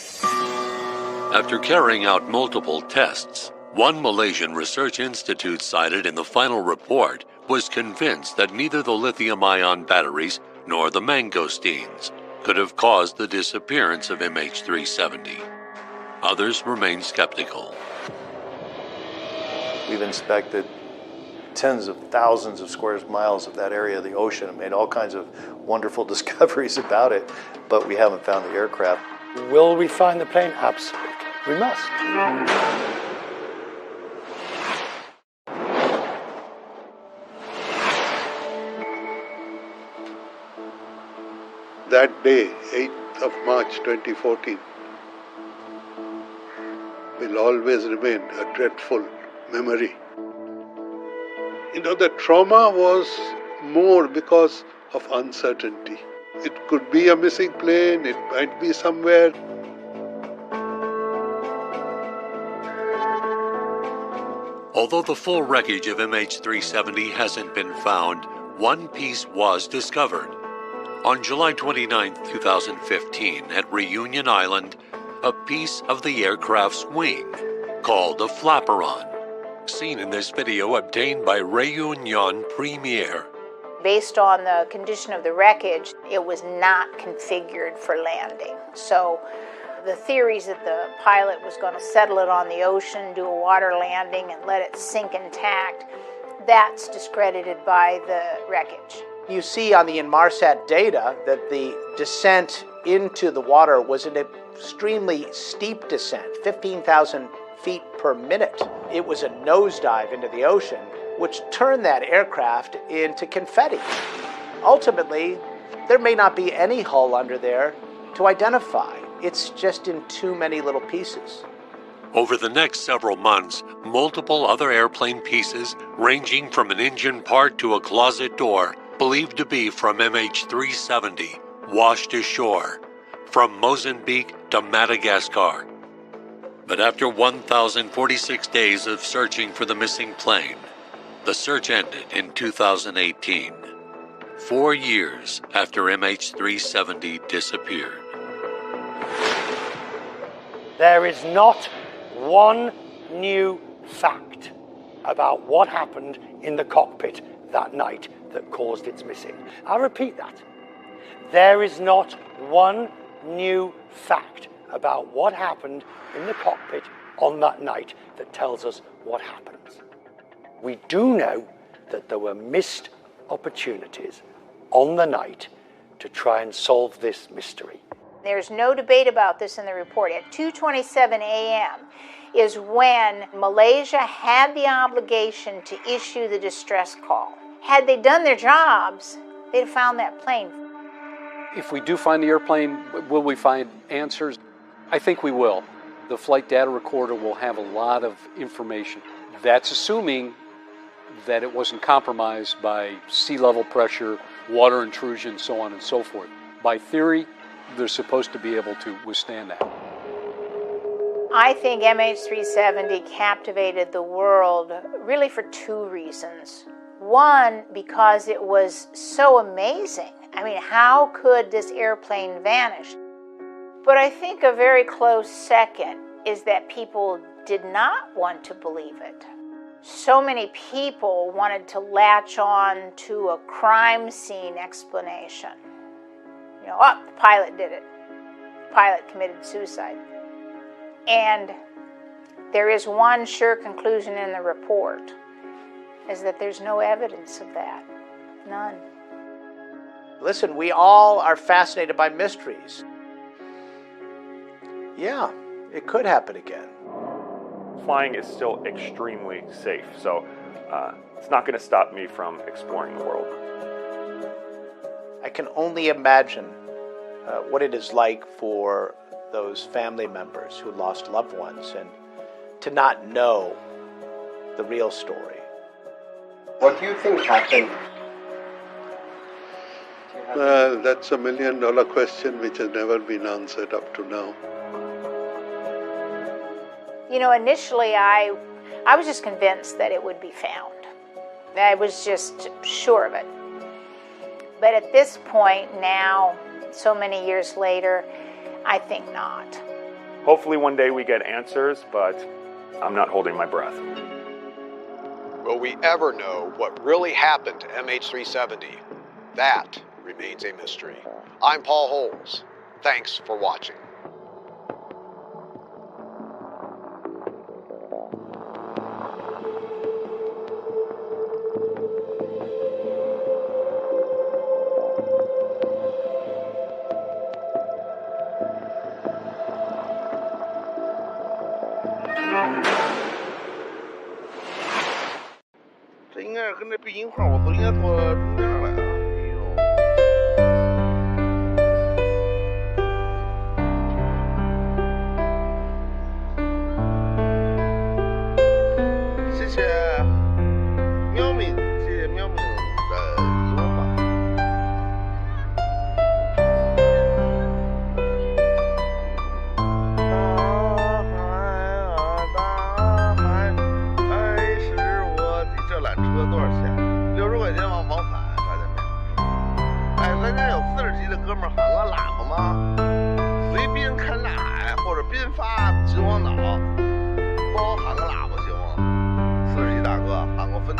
After carrying out multiple tests, one Malaysian research institute cited in the final report was convinced that neither the lithium-ion batteries nor the mangosteens could have caused the disappearance of MH370. Others remain skeptical. We've inspected tens of thousands of square miles of that area of the ocean and made all kinds of wonderful discoveries about it, but we haven't found the aircraft. Will we find the plane? Absolutely. We must. That day, 8th of March 2014, will always remain a dreadful memory. You know, the trauma was more because of uncertainty. It could be a missing plane, it might be somewhere. Although the full wreckage of MH370 hasn't been found, one piece was discovered. On July 29, 2015, at Reunion Island, a piece of the aircraft's wing, called a flaperon, seen in this video obtained by Reunion Premier. Based on the condition of the wreckage, it was not configured for landing. So the theories that the pilot was going to settle it on the ocean, do a water landing, and let it sink intact, that's discredited by the wreckage. You see on the Inmarsat data that the descent into the water was an extremely steep descent, 15,000 feet per minute. It was a nosedive into the ocean, which turned that aircraft into confetti. Ultimately, there may not be any hull under there to identify. It's just in too many little pieces. Over the next several months, multiple other airplane pieces, ranging from an engine part to a closet door, believed to be from MH370, washed ashore, from Mozambique to Madagascar. But after 1,046 days of searching for the missing plane, the search ended in 2018, 4 years after MH370 disappeared. There is not one new fact about what happened in the cockpit that night that caused its missing. I repeat that. There is not one new fact about what happened in the cockpit on that night that tells us what happens. We do know that there were missed opportunities on the night to try and solve this mystery. There's no debate about this in the report. At 2:27 a.m. is when Malaysia had the obligation to issue the distress call. Had they done their jobs, they'd have found that plane. If we do find the airplane, will we find answers? I think we will. The flight data recorder will have a lot of information. That's assuming that it wasn't compromised by sea level pressure, water intrusion, so on and so forth. By theory, they're supposed to be able to withstand that. I think MH370 captivated the world really for two reasons. One, because it was so amazing. I mean, how could this airplane vanish? But I think a very close second is that people did not want to believe it. So many people wanted to latch on to a crime scene explanation. You know, oh, the pilot did it. The pilot committed suicide. And there is one sure conclusion in the report, is that there's no evidence of that. None. Listen, we all are fascinated by mysteries. Yeah, it could happen again. Flying is still extremely safe, so it's not going to stop me from exploring the world. I can only imagine what it is like for those family members who lost loved ones and to not know the real story. What do you think happened? That's $1 million question which has never been answered up to now. You know, initially I was just convinced that it would be found. I was just sure of it. But at this point now, so many years later, I think not. Hopefully one day we get answers, but I'm not holding my breath. Will we ever know what really happened to MH370? That remains a mystery. I'm Paul Holes. Thanks for watching.跟这背景画，我都应该坐中间来啊！谢谢喵咪，谢谢喵咪的幽默。大海，爱是我的。这缆车多少钱？60块钱往返，发现没有？哎，咱这有40级的哥们儿喊个喇叭吗？随便看大海或者滨发秦皇岛，帮我喊个喇叭行吗？40级大哥喊个分。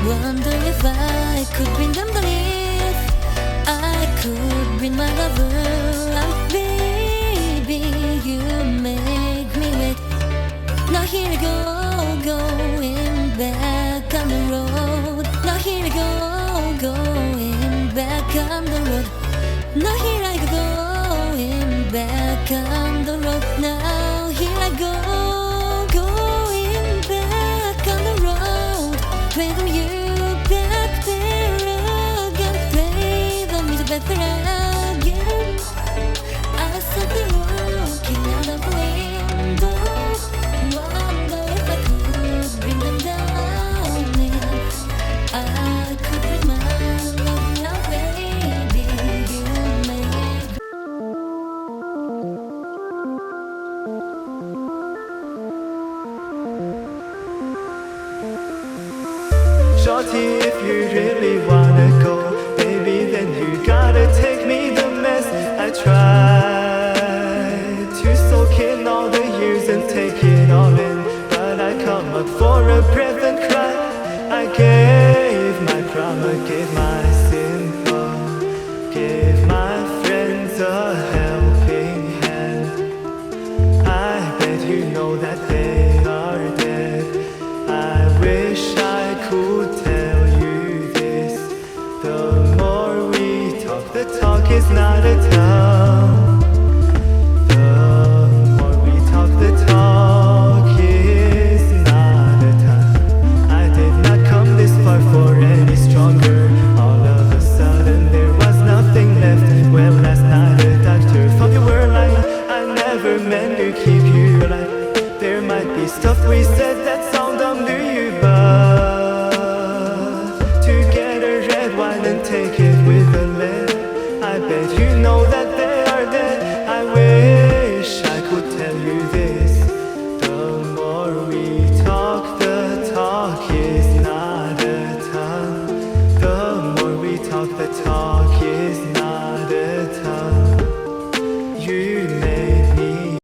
Wonder if I could bring them to live. I could bring my lover. And baby, you make me wait. Now here we go, going back on the road. Now here we go, going back on the road. Now here I go, going back on the road. Now here I go, going back on the road. When you back there again, play the music back there again. I saw the looking out of the window. Wonder if I could bring them down. If I could bring my love now, baby, you make. Shorty, if you really wanna go, baby, then you gotta take me the mess. I tried to soak in all the years and take it all in, but I come up for a breath and cry. I gave my drama, gave my simple, gave my friends a helping hand. I bet you know that they are dead. I wish I could tell you this, the stuff we said